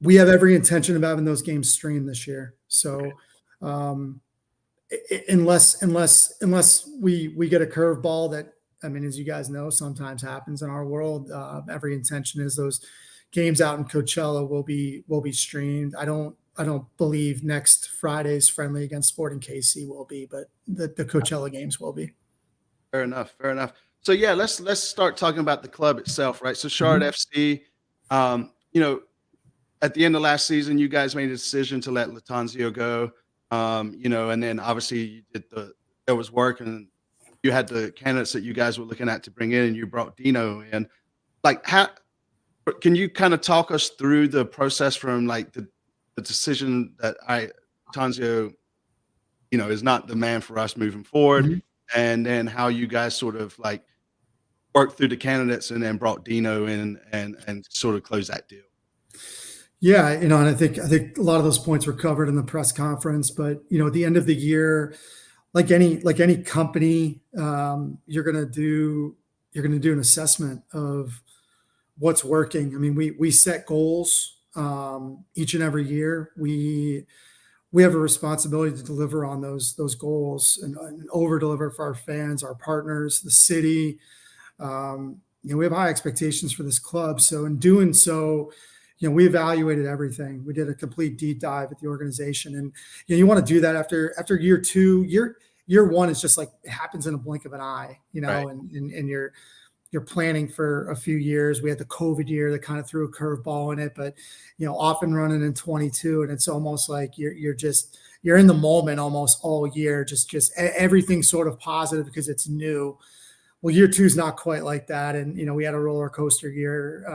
Speaker 11: We have every intention of having those games streamed this year. So um, unless we get a curveball that, I mean, as you guys know, sometimes happens in our world. Every intention is those games out in Coachella will be streamed. I don't believe next Friday's friendly against Sporting KC will be, but the Coachella games will be.
Speaker 3: Fair enough. Fair enough. So yeah, let's start talking about the club itself, right? So Charlotte FC, you know, at the end of last season, you guys made a decision to let Latanzio go. You know, and then obviously you did there was work, and you had the candidates that you guys were looking at to bring in, and you brought Dino in. Like, how can you kind of talk us through the process from like the decision that Latanzio, you know, is not the man for us moving forward, and then how you guys sort of like worked through the candidates and then brought Dino in and sort of closed that deal.
Speaker 11: Yeah, you know, and I think a lot of those points were covered in the press conference. But you know, at the end of the year, like any company, you're gonna do an assessment of what's working. I mean, we set goals each and every year. We have a responsibility to deliver on those goals and over deliver for our fans, our partners, the city. You know, we have high expectations for this club. So in doing so, you know, we evaluated everything. We did a complete deep dive at the organization, and you know, you want to do that after year two. Year one is just like it happens in a blink of an eye, you know,
Speaker 3: Right.
Speaker 11: and you're planning for a few years. We had the COVID year that kind of threw a curveball in it, but you know, off and running in 22, and it's almost like you're in the moment almost all year, just everything sort of positive because it's new. Well, year two is not quite like that, and you know, we had a roller coaster year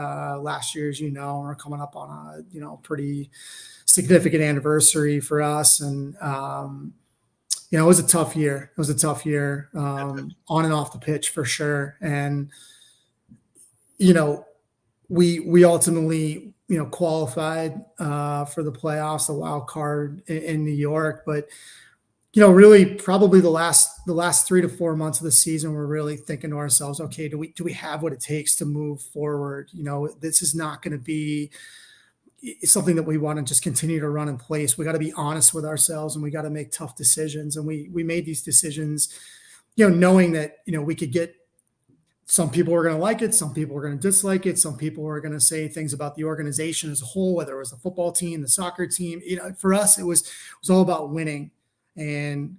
Speaker 11: last year, as you know, and we're coming up on a pretty significant anniversary for us, and you know, it was a tough year. It was a tough year on and off the pitch for sure. And, you know, we ultimately, you know, qualified for the playoffs, the wild card in New York. But, you know, really probably the last 3 to 4 months of the season, we're really thinking to ourselves, okay, do we have what it takes to move forward? You know, this is not going to be it's something that we want to just continue to run in place. We got to be honest with ourselves, and we got to make tough decisions. And we made these decisions, you know, knowing that, you know, we could get some people are going to like it. Some people are going to dislike it. Some people are going to say things about the organization as a whole, whether it was the football team, the soccer team. You know, for us, it was all about winning. And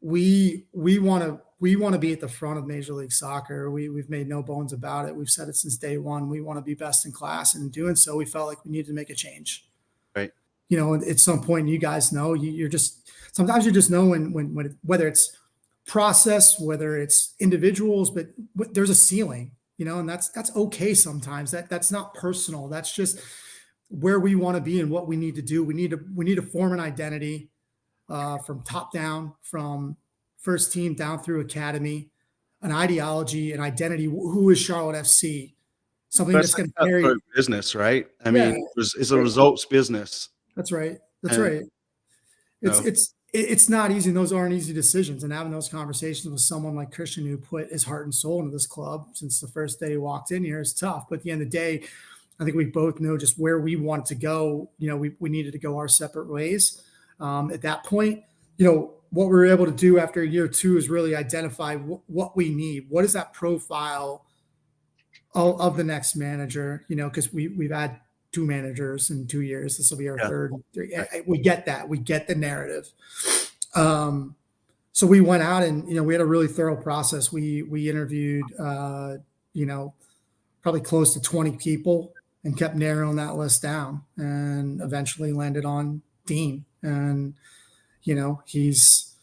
Speaker 11: we want to be at the front of Major League Soccer. We've made no bones about it. We've said it since day one. We want to be best in class, and in doing so, we felt like we needed to make a change.
Speaker 3: Right.
Speaker 11: You know, at some point, you guys know, sometimes you just know when whether it's process, whether it's individuals, but there's a ceiling. You know, and that's okay sometimes. That's not personal. That's just where we want to be and what we need to do. We need to form an identity from top down, from first team down through academy, an ideology, an identity. Who is Charlotte FC? Something that's going to carry
Speaker 3: business, right? I mean, it's a results business.
Speaker 11: That's right. That's right. It's not easy. And those aren't easy decisions. And having those conversations with someone like Christian, who put his heart and soul into this club since the first day he walked in here, is tough. But at the end of the day, I think we both know just where we wanted to go. You know, we needed to go our separate ways. At that point, you know, what we were able to do after year two is really identify what we need. What is that profile of the next manager? You know, because we've had 2 managers in 2 years. This will be our third. We get that. We get the narrative. So we went out and, you know, we had a really thorough process. We interviewed, you know, probably close to 20 people and kept narrowing that list down, and eventually landed on Dean. And, you know, he's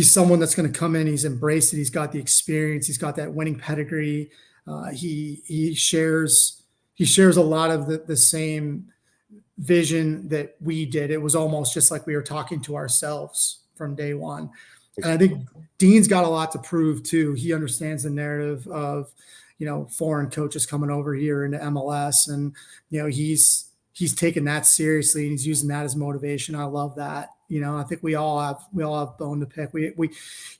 Speaker 11: someone that's going to come in. He's embraced it. He's got the experience. He's got that winning pedigree. He shares a lot of the same vision that we did. It was almost just like we were talking to ourselves from day one. And I think Dean's got a lot to prove too. He understands the narrative of, foreign coaches coming over here into MLS, and he's taken that seriously and he's using that as motivation. I love that. I think we all have bone to pick. We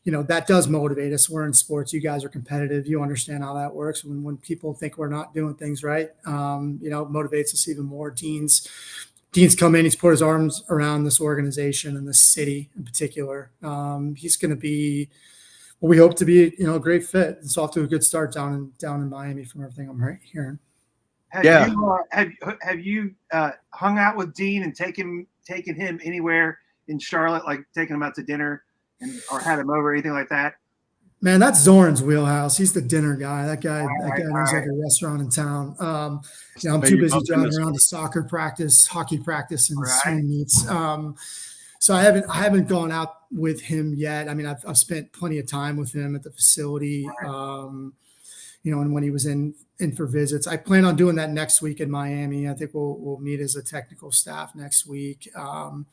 Speaker 11: that does motivate us. We're in sports. You guys are competitive. You understand how that works. When people think we're not doing things right, it motivates us even more. Dean's come in. He's put his arms around this organization and this city in particular. He's going to be what we hope to be, a great fit. It's off to a good start down in Miami from everything I'm hearing.
Speaker 9: Have you hung out with Dean and taken him anywhere in Charlotte, like taking him out to dinner or had him over, anything like that?
Speaker 11: Man, that's Zoran's wheelhouse. He's the dinner guy. That guy knows every restaurant in town. I'm too busy driving around to soccer practice, hockey practice, and swim meets. So I haven't gone out with him yet. I mean, I've spent plenty of time with him at the facility, and when he was in for visits. I plan on doing that next week in Miami. I think we'll meet as a technical staff next week, and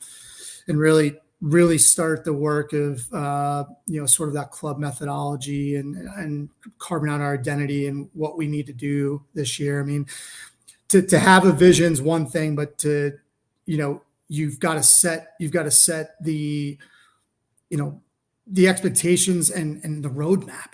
Speaker 11: really start the work of sort of that club methodology and carving out our identity and what we need to do this year. I mean, to have a vision is one thing, but you've got to set the the expectations and the roadmap.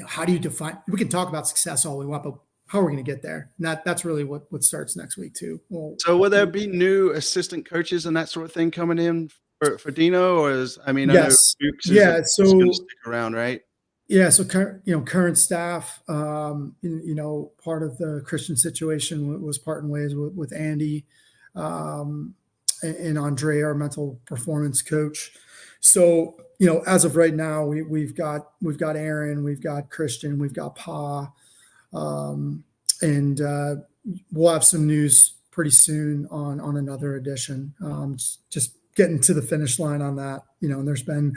Speaker 11: How do you define? We can talk about success all we want, but how are we going to get there? And that's really what starts next week too.
Speaker 3: So will there be new assistant coaches and that sort of thing coming in for Dino, or
Speaker 11: yes.
Speaker 3: I know Fuchs is going to stick around, right?
Speaker 11: Yeah. So current staff, part of the Christian situation was parting ways with Andy, and Andre, our mental performance coach. So, as of right now, we've got Aaron, we've got Christian, we've got Pa, and we'll have some news pretty soon on another edition. Just getting to the finish line on that, and there's been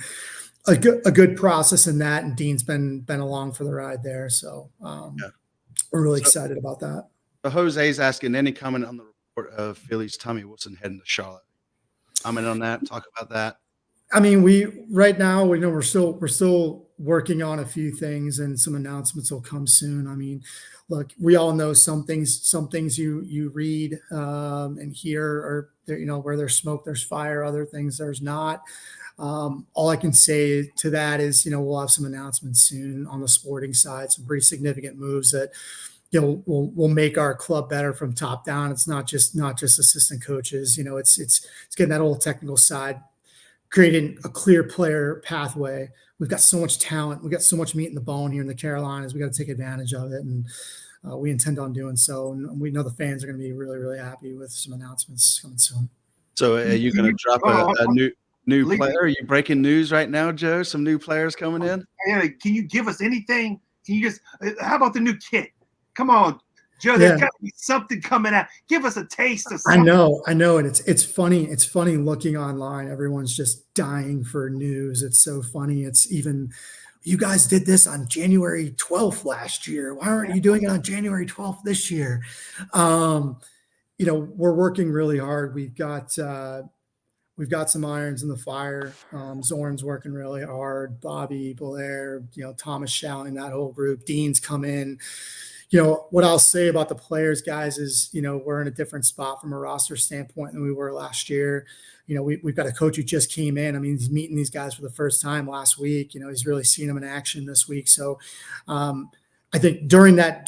Speaker 11: a good process in that, and Dean's been along for the ride there. So we're really excited about that.
Speaker 3: So Jose's asking, any comment on the report of Philly's Tommy Wilson heading to Charlotte? Comment on that. Talk about that.
Speaker 11: I mean, right now we know we're still working on a few things, and some announcements will come soon. I mean, look, we all know some things you read and hear, or where there's smoke, there's fire. Other things there's not. All I can say to that is, we'll have some announcements soon on the sporting side, some pretty significant moves that will make our club better from top down. It's not just assistant coaches. It's getting that old technical side, creating a clear player pathway. We've got so much talent. We've got so much meat in the bone here in the Carolinas. We got to take advantage of it, and we intend on doing so. And we know the fans are going to be really, really happy with some announcements coming soon.
Speaker 3: So are you going to drop a new player? Are you breaking news right now, Joe? Some new players coming in?
Speaker 9: Yeah, can you give us anything? Can you just how about the new kit? Come on, Joe, there's got to be something coming out. Give us a taste of something.
Speaker 11: I know. And it's funny. It's funny looking online. Everyone's just dying for news. It's so funny. It's even, you guys did this on January 12th last year. Why aren't you doing it on January 12th this year? We're working really hard. We've got some irons in the fire. Zorn's working really hard. Bobby, Blair, Thomas Shouting, that whole group. Dean's come in. What I'll say about the players, guys, is, we're in a different spot from a roster standpoint than we were last year. We've got a coach who just came in. I mean, he's meeting these guys for the first time last week. He's really seen them in action this week. So I think during that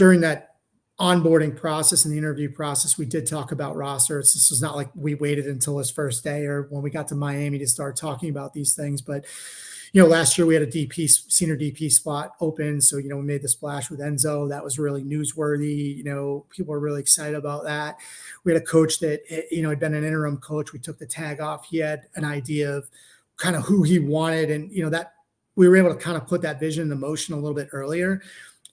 Speaker 11: onboarding process and the interview process, we did talk about roster. This was not like we waited until his first day or when we got to Miami to start talking about these things. But last year we had a senior DP spot open. So, we made the splash with Enzo. That was really newsworthy. People were really excited about that. We had a coach that, had been an interim coach. We took the tag off. He had an idea of kind of who he wanted. And, that we were able to kind of put that vision into motion a little bit earlier.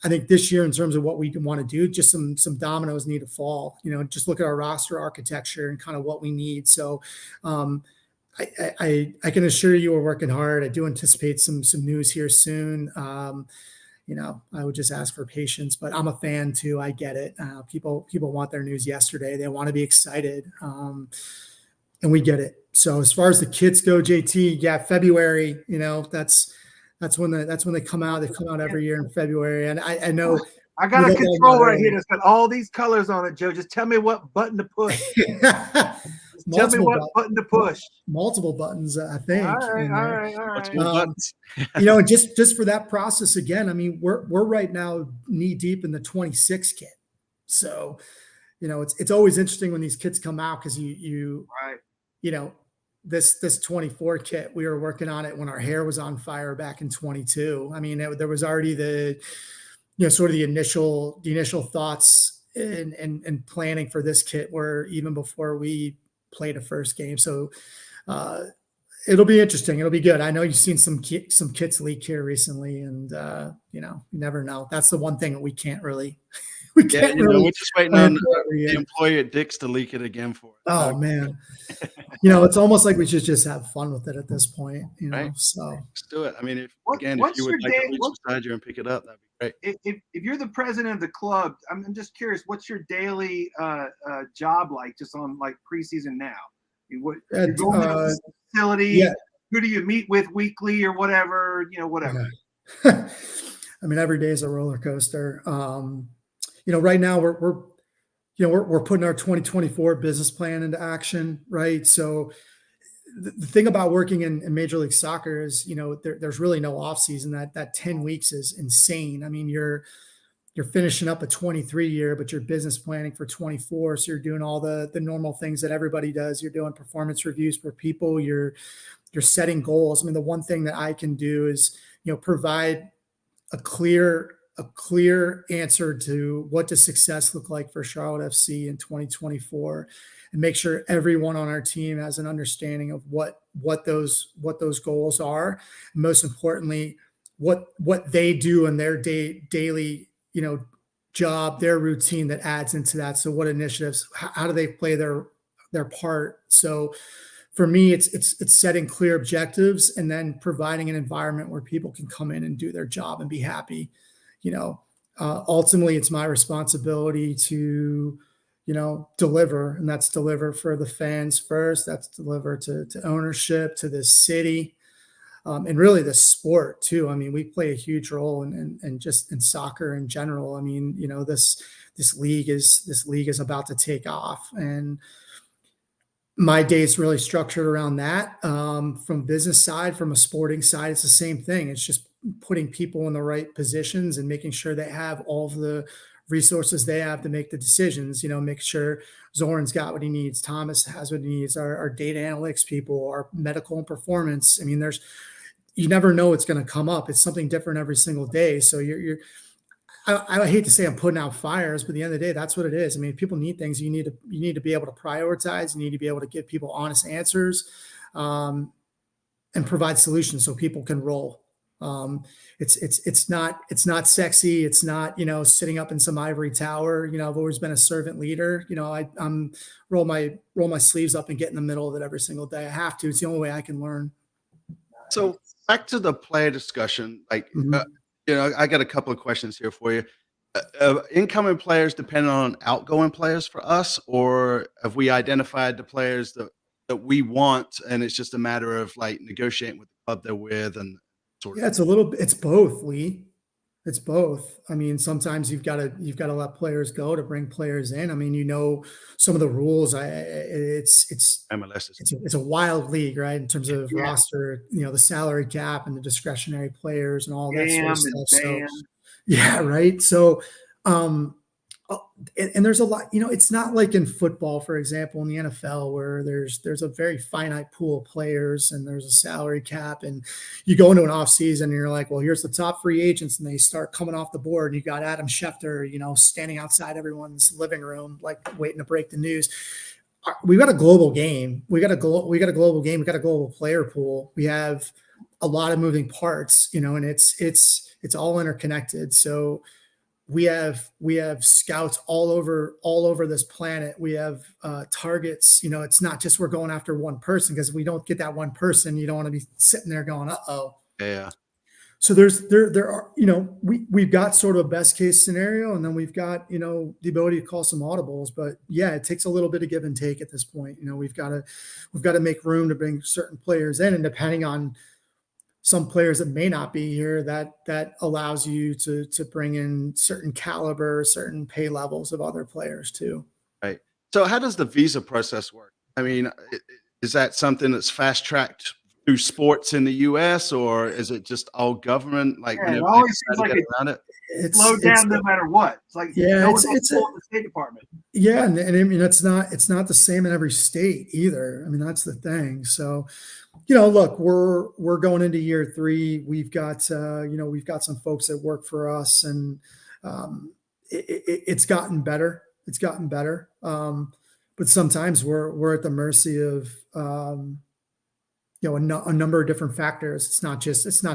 Speaker 11: I think this year, in terms of what we want to do, just some dominoes need to fall, just look at our roster architecture and kind of what we need. So, I can assure you we're working hard. I do anticipate some news here soon. I would just ask for patience, but I'm a fan too. I get it. People want their news yesterday. They want to be excited, and we get it. So as far as the kids go, JT, February. That's when they come out. They come out every year in February, and I know
Speaker 9: I got a controller right here that's got all these colors on it, Joe. Just tell me what button to push. Tell me what button to push.
Speaker 11: Multiple buttons, I think.
Speaker 9: All right.
Speaker 11: And just for that process again, I mean, we're right now knee deep in the 26 kit. So, it's always interesting when these kits come out because this 24 kit, we were working on it when our hair was on fire back in 22. I mean, there was already sort of the initial thoughts and planning for this kit were even before we played a first game. So it'll be interesting. It'll be good. I know you've seen some kits leak here recently, and you never know. That's the one thing that we can't really. We're
Speaker 3: just waiting on the employer at Dick's to leak it again for us.
Speaker 11: Oh man, it's almost like we should just have fun with it at this point.
Speaker 3: Right?
Speaker 11: So
Speaker 3: let's do it. I mean, if you would like to reach beside you and pick it up, that'd be
Speaker 9: great. If you're the president of the club, I'm just curious, what's your daily job like, just on like preseason now? What you're going to the facility? Yeah. Who do you meet with weekly or whatever? Whatever.
Speaker 11: Yeah. I mean, every day is a roller coaster. Right now we're putting our 2024 business plan into action, right? So the thing about working in Major League Soccer is, there's really no off season. That 10 weeks is insane. I mean, you're finishing up a 23 year, but you're business planning for 24. So you're doing all the normal things that everybody does. You're doing performance reviews for people. You're setting goals. I mean, the one thing that I can do is, provide a clear answer to what does success look like for Charlotte FC in 2024, and make sure everyone on our team has an understanding of what those goals are. And most importantly, what they do in their daily, job, their routine that adds into that. So what initiatives, how do they play their part? So for me, it's setting clear objectives and then providing an environment where people can come in and do their job and be happy. Ultimately it's my responsibility to, deliver, and that's deliver for the fans first. That's deliver to ownership, to the city, and really the sport too. I mean, we play a huge role in just in soccer in general. I mean, this league is about to take off, and my day is really structured around that. From business side, from a sporting side, it's the same thing. It's just putting people in the right positions and making sure they have all of the resources they have to make the decisions, make sure Zoran's got what he needs. Thomas has what he needs. Our data analytics people, our medical and performance. I mean, you never know what's going to come up. It's something different every single day. So I hate to say I'm putting out fires, but at the end of the day, that's what it is. I mean, if people need things, you need to be able to prioritize. You need to be able to give people honest answers, and provide solutions so people can roll. It's not sexy. It's not, sitting up in some ivory tower. I've always been a servant leader. I'm roll my sleeves up and get in the middle of it every single day. I have to. It's the only way I can learn.
Speaker 3: So back to the player discussion, I got a couple of questions here for you. Incoming players depend on outgoing players for us, or have we identified the players that we want, and it's just a matter of like negotiating with the club they're with and sort of?
Speaker 11: Yeah, it's both, Lee. It's both. I mean, sometimes you've got to let players go to bring players in. I mean, some of the rules. It's
Speaker 3: MLS.
Speaker 11: It's a wild league, right? In terms of roster, the salary cap and the discretionary players and all that sort of stuff. So, yeah, right. So, and there's a lot. It's not like in football, for example, in the NFL, where there's a very finite pool of players and there's a salary cap, and you go into an off season and you're like, well, here's the top free agents, and they start coming off the board. And you got Adam Schefter, standing outside everyone's living room, like waiting to break the news. We got a global game. We got a global game. We got a global player pool. We have a lot of moving parts, and it's all interconnected. So we have scouts all over this planet. We have targets. It's not just we're going after one person, because if we don't get that one person, you don't want to be sitting there going, uh-oh.
Speaker 3: Yeah.
Speaker 11: So there are, we've got sort of a best case scenario, and then we've got, the ability to call some audibles. But yeah, it takes a little bit of give and take at this point. We've got to make room to bring certain players in, and depending on some players that may not be here, that allows you to bring in certain caliber, certain pay levels of other players too.
Speaker 3: Right. So how does the visa process work? I mean, is that something that's fast tracked through sports in the U.S. or is it just all government? Like
Speaker 9: Yeah, it
Speaker 3: whenever they
Speaker 9: always
Speaker 3: try
Speaker 9: seems
Speaker 3: to
Speaker 9: like
Speaker 3: get
Speaker 9: it's
Speaker 3: around it?
Speaker 9: slow down no matter what. It's like
Speaker 11: Yeah,
Speaker 9: no one's
Speaker 11: it's
Speaker 9: on the State Department.
Speaker 11: Yeah, and I mean it's not the same in every state either. I mean that's the thing. So, look, we're going into year 3. We've got we've got some folks that work for us, and it's gotten better. It's gotten better, but sometimes we're at the mercy of a number of different factors. It's not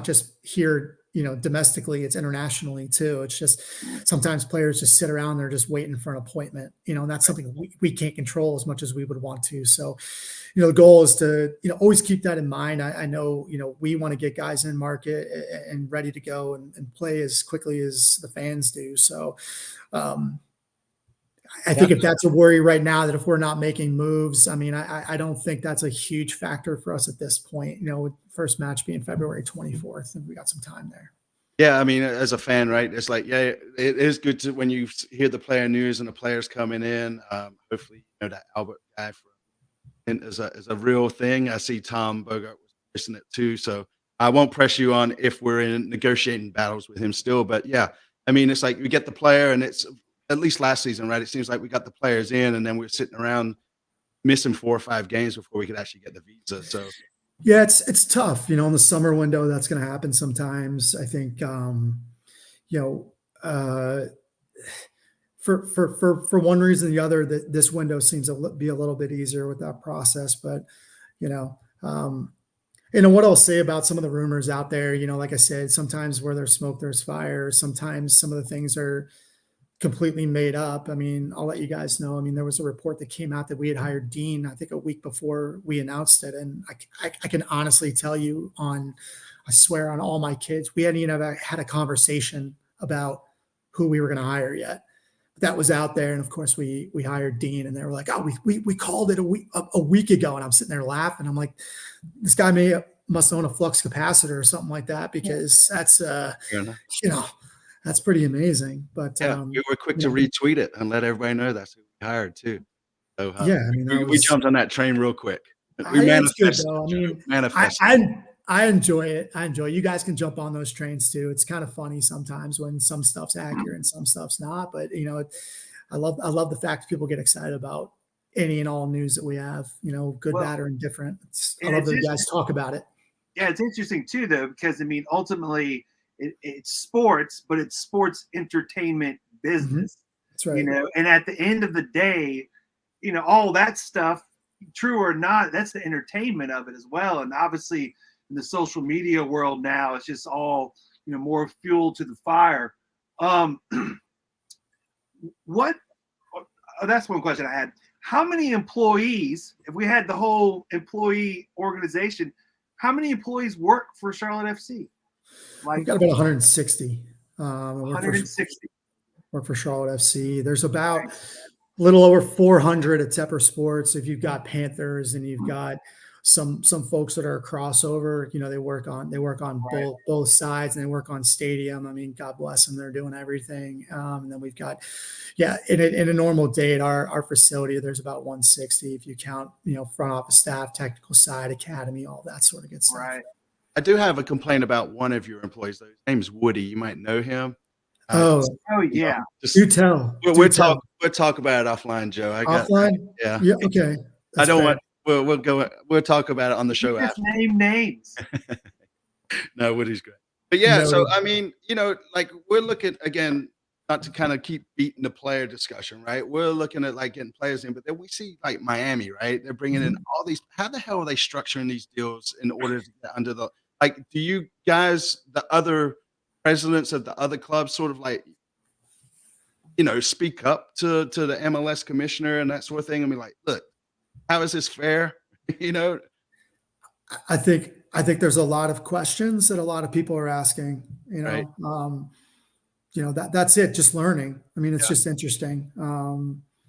Speaker 11: just here, domestically, it's internationally too. It's just sometimes players just sit around, they're just waiting for an appointment, and that's something we can't control as much as we would want to. So, the goal is to, always keep that in mind. I know, we want to get guys in market and ready to go and play as quickly as the fans do. So, I think if that's a worry right now, that if we're not making moves, I mean, I don't think that's a huge factor for us at this point. With first match being February 24th, and we got some time there.
Speaker 3: Yeah, I mean, as a fan, right? It's like, yeah, it is good to when you hear the player news and the players coming in. Hopefully, that Albert guy is a real thing. I see Tom Bogart was pushing it too, so I won't press you on if we're in negotiating battles with him still. But yeah, I mean, it's like we get the player, and it's at least last season, right? It seems like we got the players in, and then we're sitting around missing 4 or 5 games before we could actually get the visa. So
Speaker 11: yeah, it's tough, in the summer window. That's going to happen sometimes. I think, for one reason or the other, that this window seems to be a little bit easier with that process. But, what I'll say about some of the rumors out there, like I said, sometimes where there's smoke, there's fire. Sometimes some of the things are completely made up. I mean, I'll let you guys know. I mean, there was a report that came out that we had hired Dean, I think a week before we announced it. And I can honestly tell you I swear on all my kids, we hadn't even had a conversation about who we were going to hire yet. But that was out there. And of course we hired Dean, and they were like, oh, we called it a week ago. And I'm sitting there laughing. I'm like, this guy must own a flux capacitor or something like that, because that's, that's pretty amazing. But
Speaker 3: yeah, we were quick to retweet it and let everybody know that's who we hired too. So
Speaker 11: yeah, I mean,
Speaker 3: we jumped on that train real quick. We manifested.
Speaker 11: I mean, I enjoy it. You guys can jump on those trains too. It's kind of funny sometimes when some stuff's accurate and some stuff's not. But I love the fact that people get excited about any and all news that we have. Good, bad, or indifferent. I love that you guys talk about it.
Speaker 9: Yeah, it's interesting too, though, because I mean, ultimately, it's sports, but it's sports entertainment business.
Speaker 11: That's right.
Speaker 9: And at the end of the day, all that stuff, true or not, that's the entertainment of it as well. And obviously, in the social media world now, it's just all more fuel to the fire. That's one question I had. How many employees, if we had the whole employee organization, how many employees work for Charlotte FC?
Speaker 11: We've got about 160.
Speaker 9: 160
Speaker 11: work for Charlotte FC. There's about a little over 400 at Tepper Sports. If you've got Panthers and you've got some folks that are a crossover, they work on both sides, and they work on stadium. I mean, God bless them, they're doing everything. And then we've got, in a normal day at our facility, there's about 160 if you count, front office staff, technical side, academy, all that sort of good stuff.
Speaker 9: Right.
Speaker 3: I do have a complaint about one of your employees, though. His name's Woody. You might know him.
Speaker 9: Yeah.
Speaker 11: Do tell.
Speaker 3: We'll talk about it offline, Joe.
Speaker 11: Offline? Yeah. Okay.
Speaker 3: I don't want. We'll talk about it on the show.
Speaker 9: Just name names.
Speaker 3: No, Woody's great. But yeah, so I mean, like we're looking again, not to kind of keep beating the player discussion, right? We're looking at like getting players in, but then we see like Miami, right? They're bringing in all these. How the hell are they structuring these deals in order to get under the? Like, do you guys, the other presidents of the other clubs, sort of like, speak up to the MLS commissioner and that sort of thing, and be like, look, how is this fair?
Speaker 11: I think there's a lot of questions that a lot of people are asking.
Speaker 3: Right.
Speaker 11: That's it. Just learning. I mean, it's just interesting.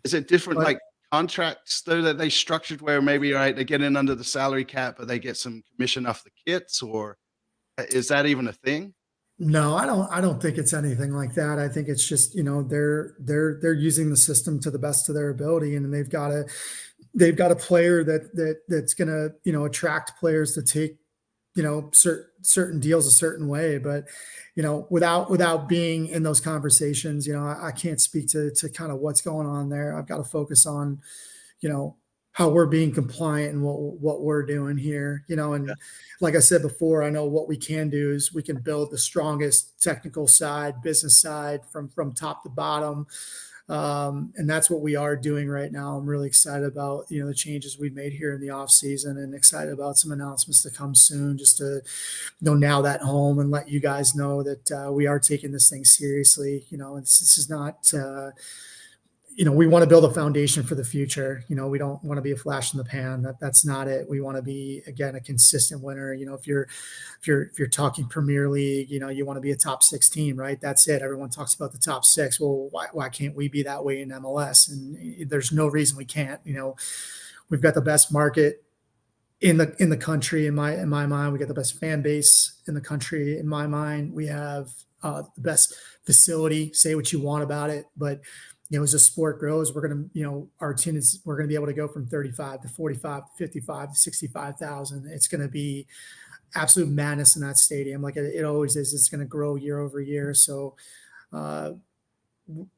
Speaker 3: Is it different, like contracts though that they structured where maybe they get in under the salary cap, but they get some commission off the kits, or? Is that even a thing?
Speaker 11: No, I don't think it's anything like that. I think it's just, they're using the system to the best of their ability, and they've got a player that's going to, attract players to take, certain deals a certain way. But, without being in those conversations, I can't speak to kind of what's going on there. I've got to focus on, how we're being compliant and what we're doing here, and like I said before, I know what we can do is we can build the strongest technical side, business side from top to bottom. And that's what we are doing right now. I'm really excited about, the changes we've made here in the off season, and excited about some announcements to come soon, just to, nail that home and let you guys know that we are taking this thing seriously. This is not, we want to build a foundation for the future. We don't want to be a flash in the pan. That's not it. We want to be, again, a consistent winner. If you're talking Premier League, you want to be a top 6 team, right? That's it. Everyone talks about the top 6. Well, why can't we be that way in MLS? And there's no reason we can't. We've got the best market in the country, in my mind. We got the best fan base in the country, in my mind. We have the best facility. Say what you want about it, but as the sport grows, we're going to, we're going to be able to go from 35 to 45 to 55 to 65,000. It's going to be absolute madness in that stadium, like it always is. It's going to grow year over year. So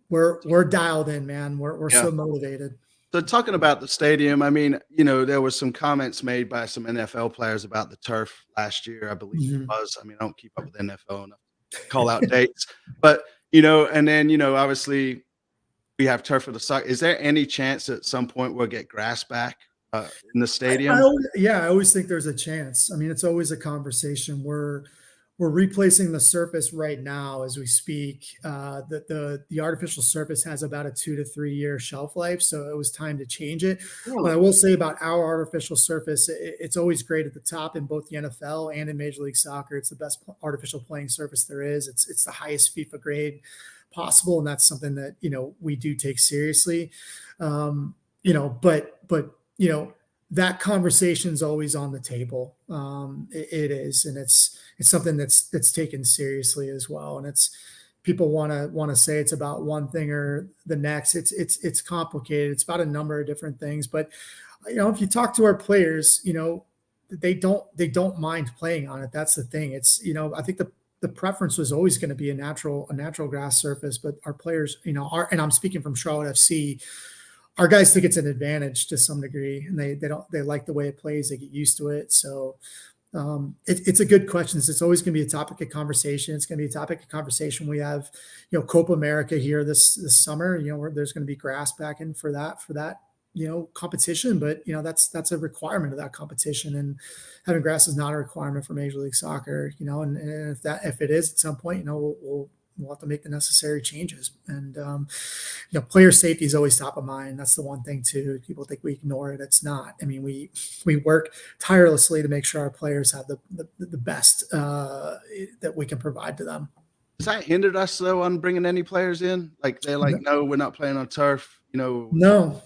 Speaker 11: we're dialed in, man. We're so motivated.
Speaker 3: So talking about the stadium, I mean, there was some comments made by some NFL players about the turf last year, I believe it was. I mean, I don't keep up with NFL enough to call out dates, but and then obviously we have turf for the soccer. Is there any chance at some point we'll get grass back in the stadium?
Speaker 11: I always think there's a chance. I mean, it's always a conversation. We're replacing the surface right now as we speak. The artificial surface has about a 2 to 3 year shelf life, so it was time to change it. What I will say about our artificial surface, it's always great at the top in both the NFL and in Major League Soccer. It's the best artificial playing surface there is. It's the highest FIFA grade possible, and that's something that we do take seriously. But that conversation is always on the table. It is, and it's something that's taken seriously as well. And it's people want to say it's about one thing or the next. It's complicated. It's about a number of different things. But if you talk to our players, they don't mind playing on it. That's the thing. It's I think the preference was always going to be a natural grass surface, but our players, and I'm speaking from Charlotte FC, our guys think it's an advantage to some degree, and they like the way it plays. They get used to it. So it's a good question. It's always going to be a topic of conversation. It's going to be a topic of conversation. We have, Copa America here this summer, where there's going to be grass back in for that, competition, but that's a requirement of that competition, and having grass is not a requirement for Major League Soccer, and if it is at some point, we'll have to make the necessary changes. And player safety is always top of mind. That's the one thing too. People think we ignore it. It's not. I mean, we work tirelessly to make sure our players have the best that we can provide to them.
Speaker 3: Has that hindered us though on bringing any players in? Like they're like, no, we're not playing on turf.
Speaker 11: No,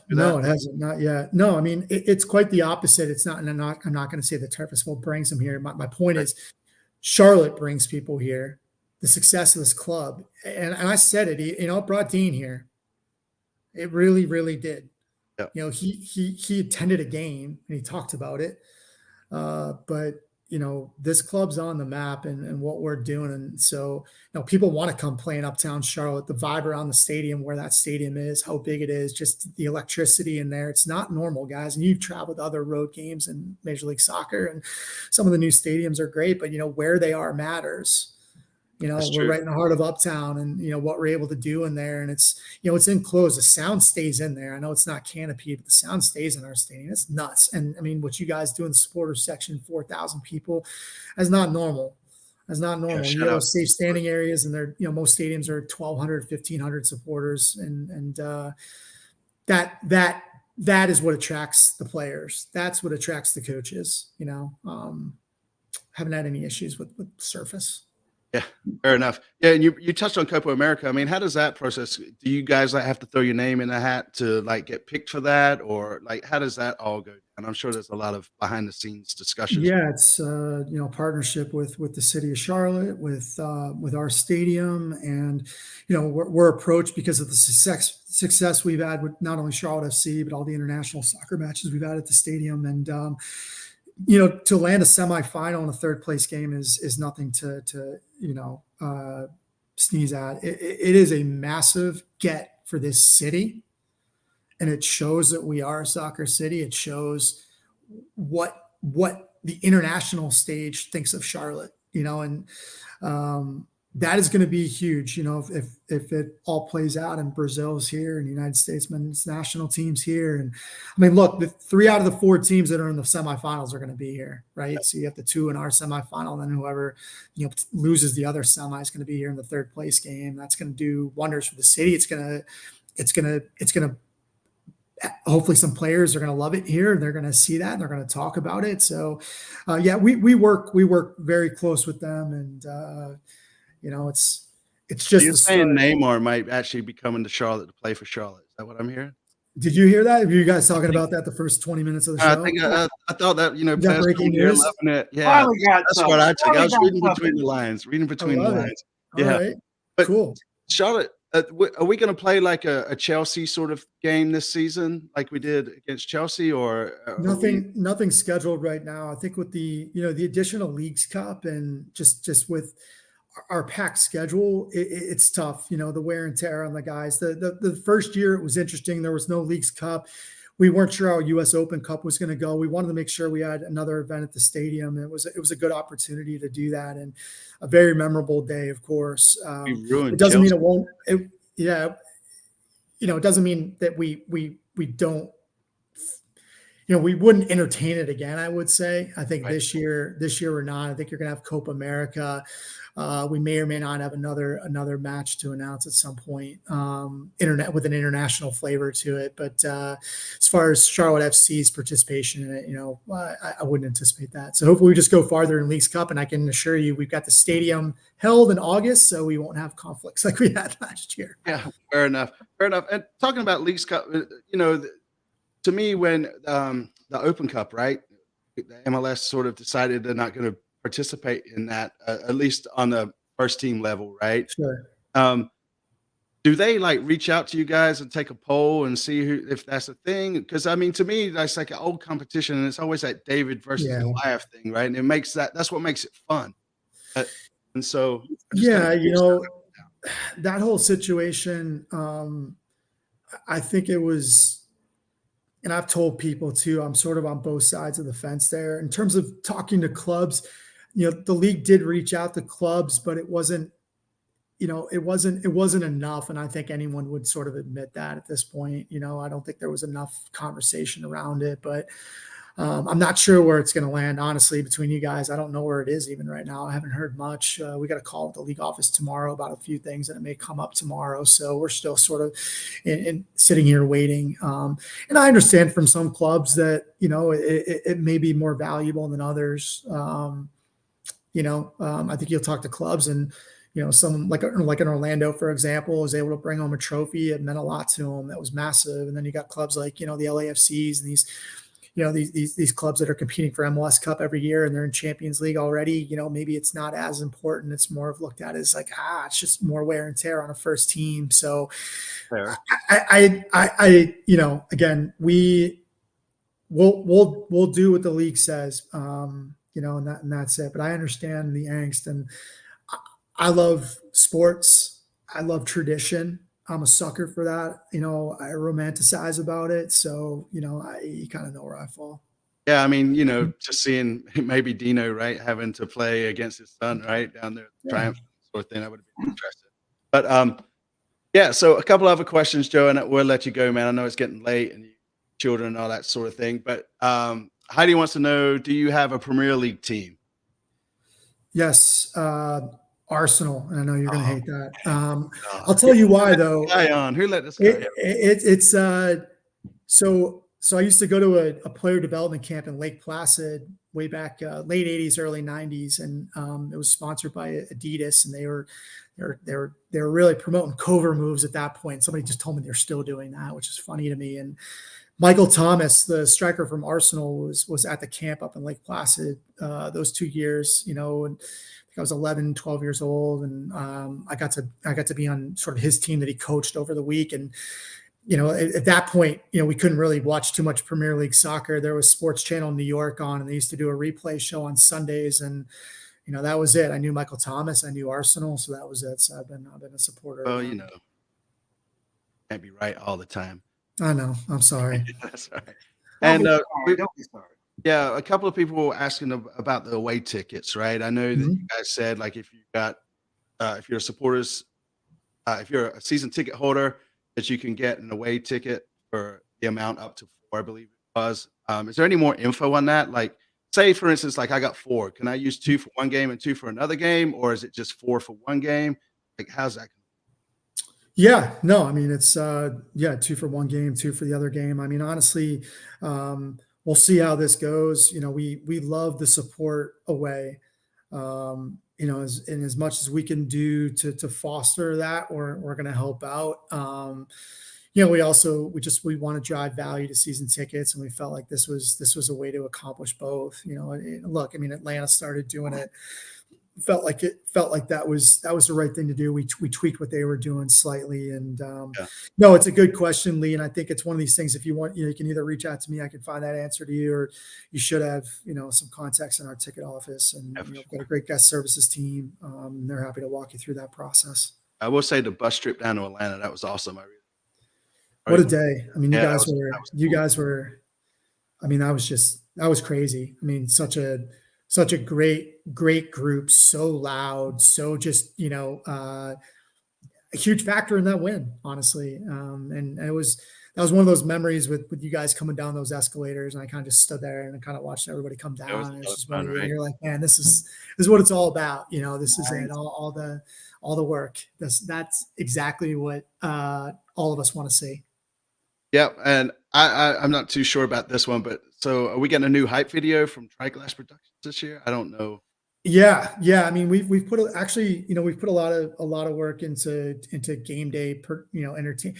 Speaker 11: it hasn't, not yet. No, I mean, it's quite the opposite. It's not, and I'm not going to say the turf is what brings them here. My point is, Charlotte brings people here. The success of this club, and I said it, it brought Dean here. It really, really did. Yeah. He attended a game and he talked about it. But this club's on the map and what we're doing. And so, people want to come play in Uptown Charlotte, the vibe around the stadium, where that stadium is, how big it is, just the electricity in there. It's not normal, guys. And you've traveled to other road games in Major League Soccer, and some of the new stadiums are great, but where they are matters. We're right in the heart of Uptown, and what we're able to do in there, and it's it's enclosed. The sound stays in there. I know it's not canopy, but the sound stays in our stadium. It's nuts. And I mean, what you guys do in the supporters section, 4,000 people, that's not normal. That's not normal. You have safe standing areas, and they're most stadiums are 1,200, 1,500 supporters, and that is what attracts the players. That's what attracts the coaches. Haven't had any issues with surface.
Speaker 3: Yeah, fair enough. Yeah, and you touched on Copa America. I mean, how does that process? Do you guys have to throw your name in the hat to get picked for that, or how does that all go down? And I'm sure there's a lot of behind the scenes discussions.
Speaker 11: Yeah, it's partnership with the city of Charlotte, with our stadium, and we're approached because of the success we've had with not only Charlotte FC but all the international soccer matches we've had at the stadium, and to land a semifinal in a third place game is nothing to sneeze at. It is a massive get for this city, and it shows that we are a soccer city. It shows what the international stage thinks of Charlotte, and that is going to be huge. If it all plays out and Brazil's here and the United States men's national team's here, and I mean, look, the 3 out of the 4 teams that are in the semifinals are going to be here, right? So you have the 2 in our semifinal, and then whoever loses the other semi is going to be here in the third place game. That's going to do wonders for the city. It's going to hopefully some players are going to love it here. They're going to see that and they're going to talk about it. So we work very close with them, and it's just
Speaker 3: You're saying Neymar might actually be coming to Charlotte to play for Charlotte. Is that what I'm hearing?
Speaker 11: Did you hear that? Were you guys talking about that the first 20 minutes of the show?
Speaker 3: I think I thought that players
Speaker 11: breaking news?
Speaker 3: loving it. Yeah, that's what I took. I was reading between the lines.
Speaker 11: All right,
Speaker 3: but
Speaker 11: cool.
Speaker 3: Charlotte, are we going to play like a Chelsea sort of game this season, like we did against Chelsea, or
Speaker 11: nothing scheduled right now? I think with the additional Leagues Cup and just with our packed schedule, it's tough. The wear and tear on the guys. The first year it was interesting. There was no Leagues Cup. We weren't sure how US Open Cup was going to go. We wanted to make sure we had another event at the stadium. It was a good opportunity to do that, and a very memorable day, of course. It doesn't mean it won't. It doesn't mean that we don't. We wouldn't entertain it again. I would say. I think this year we're not. I think you're going to have Copa America. We may or may not have another match to announce at some point, with an international flavor to it. But as far as Charlotte FC's participation in it, I wouldn't anticipate that. So hopefully we just go farther in Leagues Cup, and I can assure you we've got the stadium held in August, so we won't have conflicts like we had last year.
Speaker 3: Yeah, fair enough. And talking about Leagues Cup, to me, when the Open Cup, right, the MLS sort of decided they're not going to participate in that, at least on the first team level, right?
Speaker 11: Sure.
Speaker 3: Do they reach out to you guys and take a poll and see if that's a thing? Because I mean, to me, that's like an old competition, and it's always that David versus Goliath thing, right? And it makes that's what makes it fun. And so,
Speaker 11: that whole situation, I think it was. And I've told people too, I'm sort of on both sides of the fence there in terms of talking to clubs. The league did reach out to clubs, but it wasn't enough. And I think anyone would sort of admit that at this point. I don't think there was enough conversation around it, but I'm not sure where it's going to land, honestly, between you guys. I don't know where it is even right now. I haven't heard much. We got a call at the league office tomorrow about a few things that may come up tomorrow. So we're still sort of in sitting here waiting. And I understand from some clubs that, it may be more valuable than others. I think you'll talk to clubs and, some like an Orlando, for example, was able to bring home a trophy. It meant a lot to them. That was massive. And then you got clubs like, the LAFCs and these clubs that are competing for MLS Cup every year and they're in Champions League already. Maybe it's not as important. It's more of looked at as it's just more wear and tear on a first team. So again, we'll do what the league says, and that's it. But I understand the angst, and I love sports. I love tradition. I'm a sucker for that. I romanticize about it. So, you kind of know where I fall.
Speaker 3: Yeah. I mean, just seeing maybe Dino, right, having to play against his son, right, down there, triumphant sort of thing, that would have been interesting. But so a couple other questions, Joe, and we'll let you go, man. I know it's getting late and children and all that sort of thing. But Heidi wants to know, do you have a Premier League team?
Speaker 11: Yes. Arsenal, and I know you're going to hate that. I'll tell you why, though.
Speaker 3: Who let this guy?
Speaker 11: It's so I used to go to a player development camp in Lake Placid way back late '80s, early '90s, and it was sponsored by Adidas, and they were really promoting cover moves at that point. Somebody just told me they're still doing that, which is funny to me. And Michael Thomas, the striker from Arsenal, was at the camp up in Lake Placid those 2 years, and I think I was 11, 12 years old. And I got to be on sort of his team that he coached over the week. And, at that point, we couldn't really watch too much Premier League soccer. There was Sports Channel in New York on, and they used to do a replay show on Sundays. And, that was it. I knew Michael Thomas. I knew Arsenal. So that was it. So I've been a supporter.
Speaker 3: Well, can't be right all the time.
Speaker 11: I know. I'm sorry.
Speaker 3: That's all right.
Speaker 9: Don't
Speaker 3: And
Speaker 9: be sorry.
Speaker 3: yeah, a couple of people were asking about the away tickets, right? I know that you guys said, like, if you're supporters, if you're a season ticket holder, that you can get an away ticket for the amount up to 4, I believe it was. Is there any more info on that? Like, say, for instance, like I got 4. Can I use 2 for one game and 2 for another game? Or is it just 4 for one game? Like, how's that?
Speaker 11: Yeah, no, I mean, it's 2 for one game, 2 for the other game. I mean, honestly, we'll see how this goes. We love the support away. As much as we can do to foster that, we're going to help out. We want to drive value to season tickets, and we felt like this was a way to accomplish both. Look, I mean, Atlanta started doing it. Felt like that was the right thing to do. We tweaked what they were doing slightly, and no, it's a good question, Lee. And I think it's one of these things. If you want, you can either reach out to me, I can find that answer to you, or you should have some contacts in our ticket office, and we've got a great guest services team. They're happy to walk you through that process.
Speaker 3: I will say the bus trip down to Atlanta, that was awesome.
Speaker 11: What a day! I mean, you guys were. I mean, that was crazy. I mean, such a great group, so loud, so just, a huge factor in that win, honestly. And that was one of those memories with you guys coming down those escalators, and I kind of just stood there and I kind of watched everybody come down. And it's just fun, right? You're like, man, this is what it's all about. This is it. All the work. That's exactly what all of us want to see.
Speaker 3: Yep. And I'm not too sure about this one, but so are we getting a new hype video from Triglass Productions this year? I don't know.
Speaker 11: Yeah. I mean, we've put a lot of work into game day, entertain.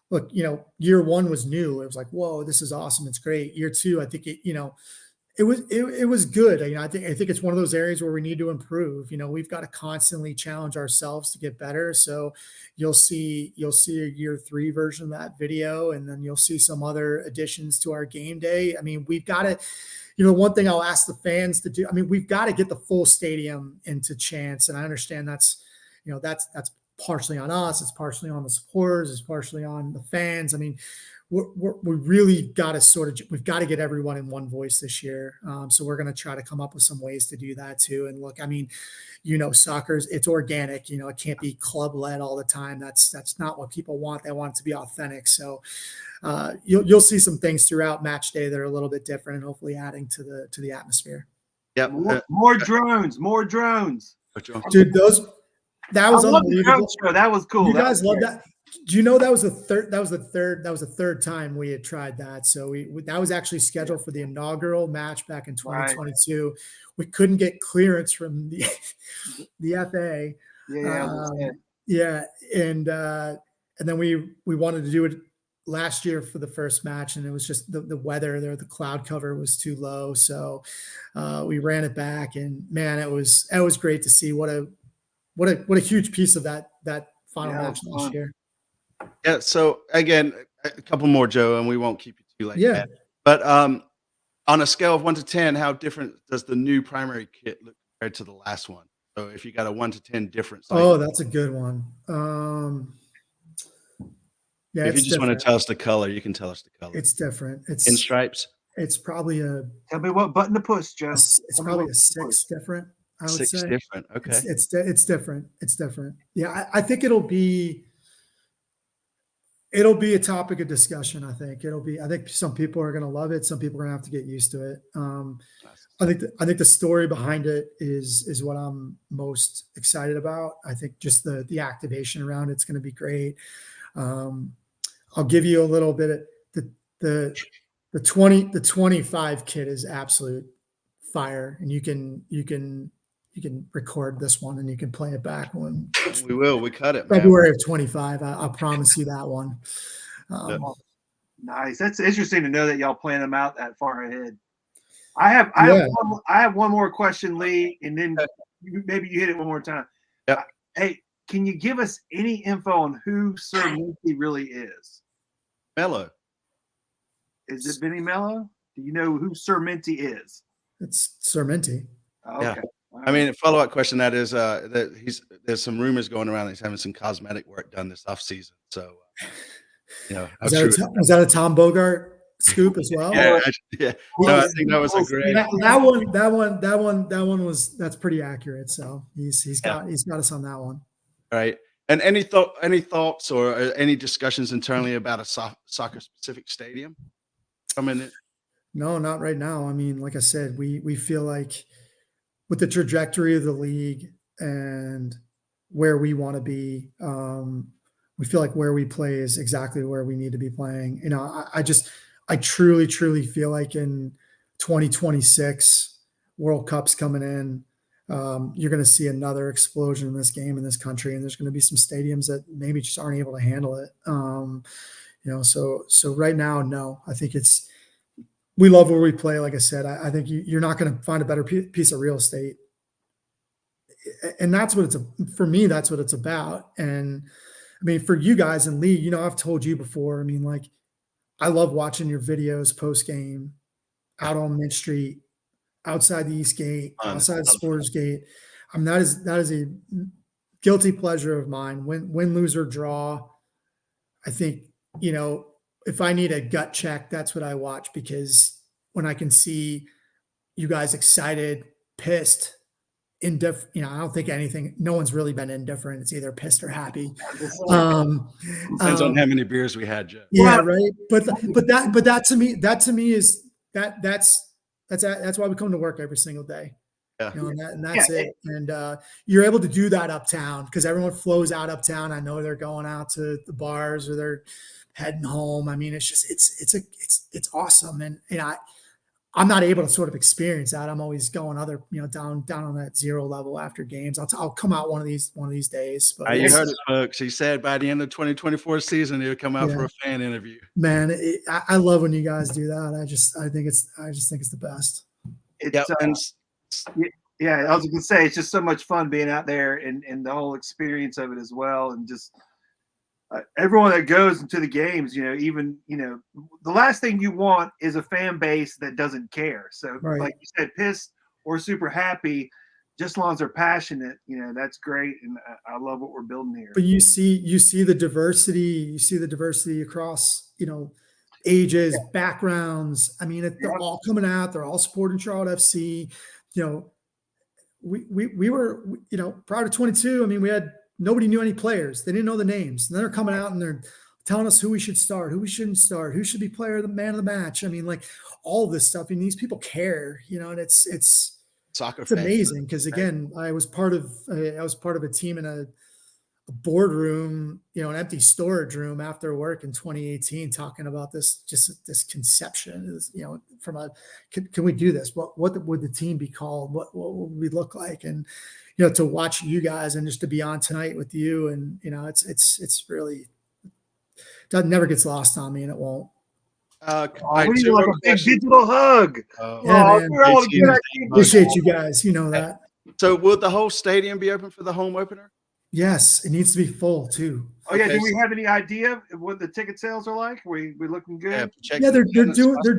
Speaker 11: Look, year 1 was new. It was like, whoa, this is awesome. It's great. Year 2, I think it was good. I think it's one of those areas where we need to improve. We've got to constantly challenge ourselves to get better. So you'll see a year 3 version of that video, and then you'll see some other additions to our game day. I mean, we've got to, one thing I'll ask the fans to do, I mean, we've got to get the full stadium into chants. And I understand that's partially on us. It's partially on the supporters. It's partially on the fans. I mean, we really got to we've got to get everyone in one voice this year. So we're going to try to come up with some ways to do that too. And look, I mean, it's organic, it can't be club led all the time. That's not what people want. They want it to be authentic. So you'll see some things throughout match day that are a little bit different, and hopefully adding to the atmosphere.
Speaker 3: Yeah.
Speaker 9: More drones.
Speaker 11: Dude, that was unbelievable.
Speaker 9: That was cool.
Speaker 11: You guys love that. Do you know that was the third time we had tried that? So that was actually scheduled for the inaugural match back in 2022. Right. We couldn't get clearance from the FA. And then we wanted to do it last year for the first match, and it was just the weather there. The cloud cover was too low, so we ran it back. And man, it was great to see what a huge piece of that final match last year.
Speaker 3: Yeah. So again, a couple more, Joe, and we won't keep you too late.
Speaker 11: Yeah.
Speaker 3: But on a scale of 1 to 10, how different does the new primary kit look compared to the last one? So if you got a 1 to 10 difference.
Speaker 11: Oh, that's a good one. Yeah.
Speaker 3: If you just want to tell us the color, you can tell us the color.
Speaker 11: It's different. It's
Speaker 3: in stripes.
Speaker 11: It's probably
Speaker 9: Tell me what button to push, Joe.
Speaker 11: It's probably a 6 different. I would
Speaker 3: 6
Speaker 11: say.
Speaker 3: Different. Okay.
Speaker 11: It's different. It's different. Yeah. I think it'll be a topic of discussion. I think some people are going to love it. Some people are going to have to get used to it. I think the story behind it is what I'm most excited about. I think just the activation around it's going to be great. I'll give you a little bit of the 25 kit is absolute fire, and you can record this one and you can play it back when
Speaker 3: we cut it
Speaker 11: February of 25. I'll promise you that one.
Speaker 9: Nice. That's interesting to know that y'all plan them out that far ahead. I have one more question, Lee, and then maybe you hit it one more time.
Speaker 3: Yep.
Speaker 9: Hey, can you give us any info on who Sir Minty really is?
Speaker 3: Mello.
Speaker 9: Is it Benny Mello? Do you know who Sir Minty is?
Speaker 11: It's Sir Minty.
Speaker 9: Okay.
Speaker 3: Yeah. I mean, a follow-up question that is that there's some rumors going around that he's having some cosmetic work done this off season. So,
Speaker 11: was that a Tom Bogart scoop as well?
Speaker 3: Yeah. No, I think that was a great.
Speaker 11: That one that's pretty accurate. So he's got us on that one.
Speaker 3: All right. And any thoughts or any discussions internally about a soccer specific stadium coming in?
Speaker 11: No, not right now. I mean, like I said, we feel like with the trajectory of the league and where we want to be, we feel like where we play is exactly where we need to be playing. I truly feel like in 2026 World Cup's coming in, you're going to see another explosion in this game in this country. And there's going to be some stadiums that maybe just aren't able to handle it. So right now, no, I think we love where we play. Like I said, I think you're not going to find a better piece of real estate. And that's what for me, that's what it's about. And I mean, for you guys and Lee, I've told you before, I mean, like, I love watching your videos post game out on Mint Street, outside the East Gate, outside the Supporters Gate. I mean, that is a guilty pleasure of mine. Win, lose, or draw. I think, if I need a gut check, that's what I watch, because when I can see you guys excited, pissed, indifferent, I don't think no one's really been indifferent. It's either pissed or happy.
Speaker 3: Depends on how many beers we had, Joe.
Speaker 11: Yeah, right. But that to me is that's why we come to work every single day.
Speaker 3: Yeah.
Speaker 11: And that's it. And you're able to do that uptown because everyone flows out uptown. I know they're going out to the bars or they're heading home. I mean, it's just it's awesome. And I'm not able to sort of experience that. I'm always going down on that zero level after games. I'll come out one of these days. But
Speaker 3: you heard it, folks. He said by the end of 2024 season, he'll come out for a fan interview.
Speaker 11: Man, I love when you guys do that. I just think it's the best.
Speaker 9: Yeah, I was going to say, it's just so much fun being out there and the whole experience of it as well. And just everyone that goes into the games, the last thing you want is a fan base that doesn't care. So like you said, pissed or super happy, just as long as they're passionate, that's great. And I love what we're building here.
Speaker 11: But you see the diversity across, ages, backgrounds. I mean, they're all coming out, they're all supporting Charlotte FC. We were, prior to 22, I mean, nobody knew any players. They didn't know the names. And they're coming out and they're telling us who we should start, who we shouldn't start, who should be man of the match. I mean, like all of this stuff. And these people care, and it's
Speaker 3: soccer.
Speaker 11: It's amazing because again, I was part of a team in a boardroom, an empty storage room after work in 2018, talking about this conception is, can we do this? What would the team be called? What would we look like? And, to watch you guys and just to be on tonight with you. And, it's really, that never gets lost on me, and it won't.
Speaker 9: We need like a big digital hug.
Speaker 11: Man. Appreciate you guys. That.
Speaker 3: So will the whole stadium be open for the home opener?
Speaker 11: Yes, it needs to be full too.
Speaker 9: Oh yeah, do we have any idea of what the ticket sales are like? We looking good?
Speaker 11: Yeah, they're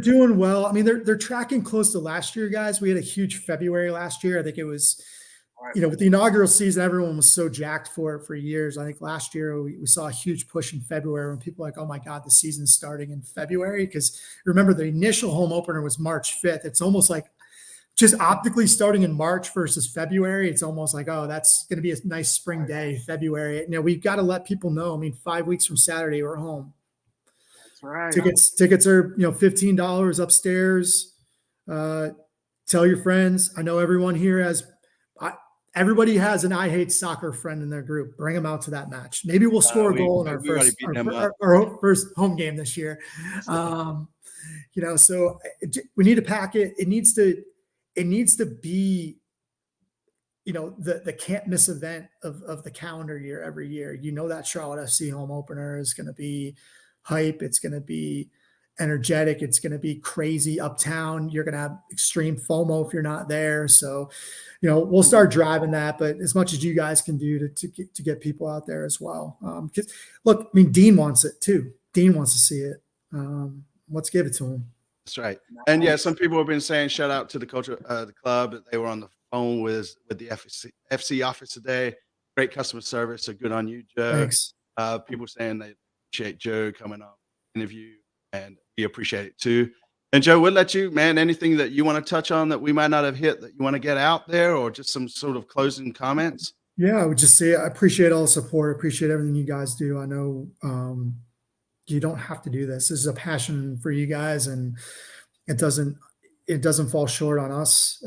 Speaker 11: doing well. I mean, they're tracking close to last year, guys. We had a huge February last year. I think it was, with the inaugural season, everyone was so jacked for it for years. I think last year we saw a huge push in February when people were like, oh my God, the season's starting in February. Because remember, the initial home opener was March 5th. It's almost like just optically starting in March versus February, it's almost like, oh, that's going to be a nice spring day, February. We've got to let people know. I mean, 5 weeks from Saturday, we're home.
Speaker 9: That's right.
Speaker 11: Tickets are, $15 upstairs. Tell your friends. I know everyone here everybody has an I hate soccer friend in their group. Bring them out to that match. Maybe we'll score a goal in our first home game this year. So we need to pack it. It needs to be, the can't miss event of the calendar year every year. That Charlotte FC home opener is going to be hype. It's going to be energetic. It's going to be crazy uptown. You're going to have extreme FOMO if you're not there. So, we'll start driving that, but as much as you guys can do to get people out there as well. Because look, I mean, Dean wants it too. Dean wants to see it. Let's give it to him.
Speaker 3: That's right. And yeah, some people have been saying shout out to the culture, the club, that they were on the phone with the FC office today. Great customer service. So good on you, Joe.
Speaker 11: Thanks.
Speaker 3: People saying they appreciate Joe coming on interview, and we appreciate it too. And Joe, we'll let you, man, anything that you want to touch on that we might not have hit that you want to get out there, or just some sort of closing comments?
Speaker 11: Yeah, I would just say I appreciate all the support. I appreciate everything you guys do. I know you don't have to do this. This is a passion for you guys, and it doesn't fall short on us.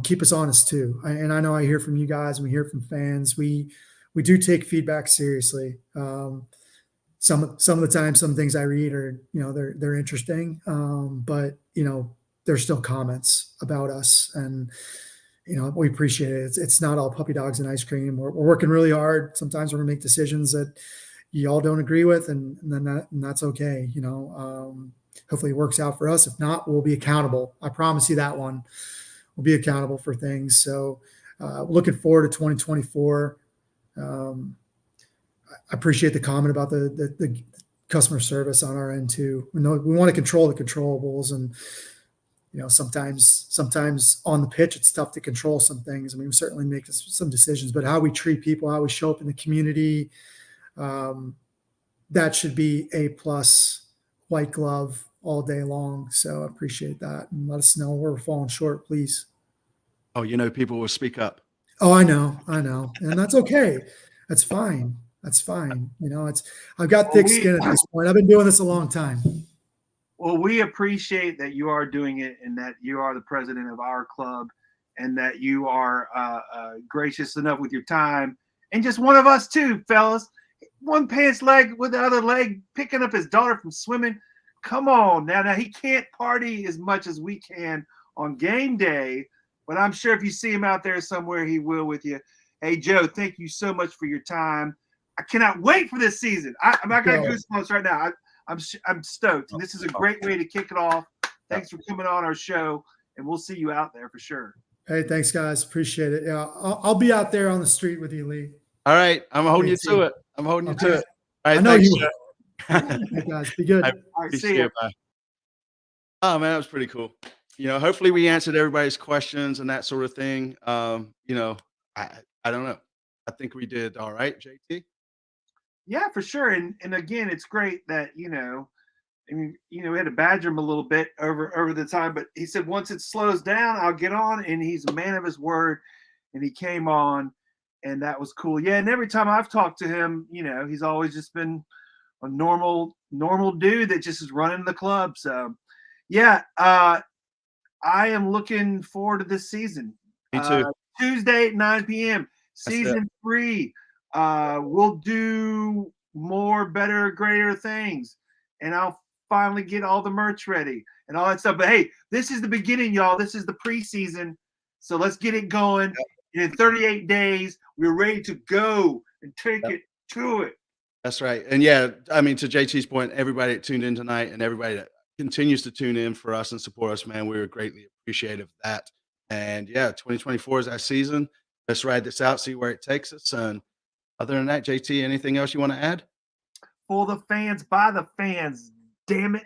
Speaker 11: Keep us honest too. And I know I hear from you guys, and we hear from fans. We do take feedback seriously. Some of the time, some things I read are, they're interesting. But there's still comments about us, and, we appreciate it. It's not all puppy dogs and ice cream. We're working really hard. Sometimes we're gonna make decisions that you all don't agree with, and that's okay. Hopefully it works out for us. If not, we'll be accountable. I promise you that one. We'll be accountable for things. So looking forward to 2024. I appreciate the comment about the customer service on our end too. We want to control the controllables, and sometimes on the pitch it's tough to control some things. I mean, we certainly make some decisions, but how we treat people, how we show up in the community, that should be A+, white glove all day long. So I appreciate that, and let us know where we're falling short, please.
Speaker 3: Oh, people will speak up.
Speaker 11: Oh, I know, and that's okay. That's fine. I've got thick skin at this point. I've been doing this a long time.
Speaker 9: Well, we appreciate that you are doing it, and that you are the president of our club, and that you are gracious enough with your time, and just one of us too, fellas. One pants leg with the other leg, picking up his daughter from swimming. Come on now he can't party as much as we can on game day, but I'm sure if you see him out there somewhere, he will with you. Hey, Joe, thank you so much for your time. I cannot wait for this season. I got goosebumps right now. I'm stoked. And this is a great way to kick it off. Thanks for coming on our show, and we'll see you out there for sure.
Speaker 11: Hey, thanks, guys. Appreciate it. Yeah, I'll be out there on the street with you, Lee.
Speaker 3: All right, I'm holding you to it. All right,
Speaker 11: I know you will. Hey, guys, be good.
Speaker 9: All right, see you.
Speaker 3: Bye. Oh man, that was pretty cool. Hopefully we answered everybody's questions and that sort of thing. I don't know. I think we did all right, JT.
Speaker 9: Yeah, for sure. And again, it's great that, we had to badger him a little bit over the time, but he said, once it slows down, I'll get on. And he's a man of his word, and he came on, and that was cool. Yeah. And every time I've talked to him, he's always just been a normal dude that just is running the club. So yeah, I am looking forward to this season.
Speaker 3: Me too.
Speaker 9: Tuesday at 9 p.m. Season 3. We'll do more, better, greater things, and I'll finally get all the merch ready and all that stuff. But hey, this is the beginning, y'all. This is the preseason, so let's get it going. And in 38 days, we're ready to go and take it to it.
Speaker 3: That's right. And yeah, I mean, to JT's point, everybody that tuned in tonight and everybody that continues to tune in for us and support us, man, we were greatly appreciative of that. And yeah, 2024 is our season. Let's ride this out, see where it takes us. And other than that, JT, anything else you want to add?
Speaker 9: For the fans, by the fans, damn it.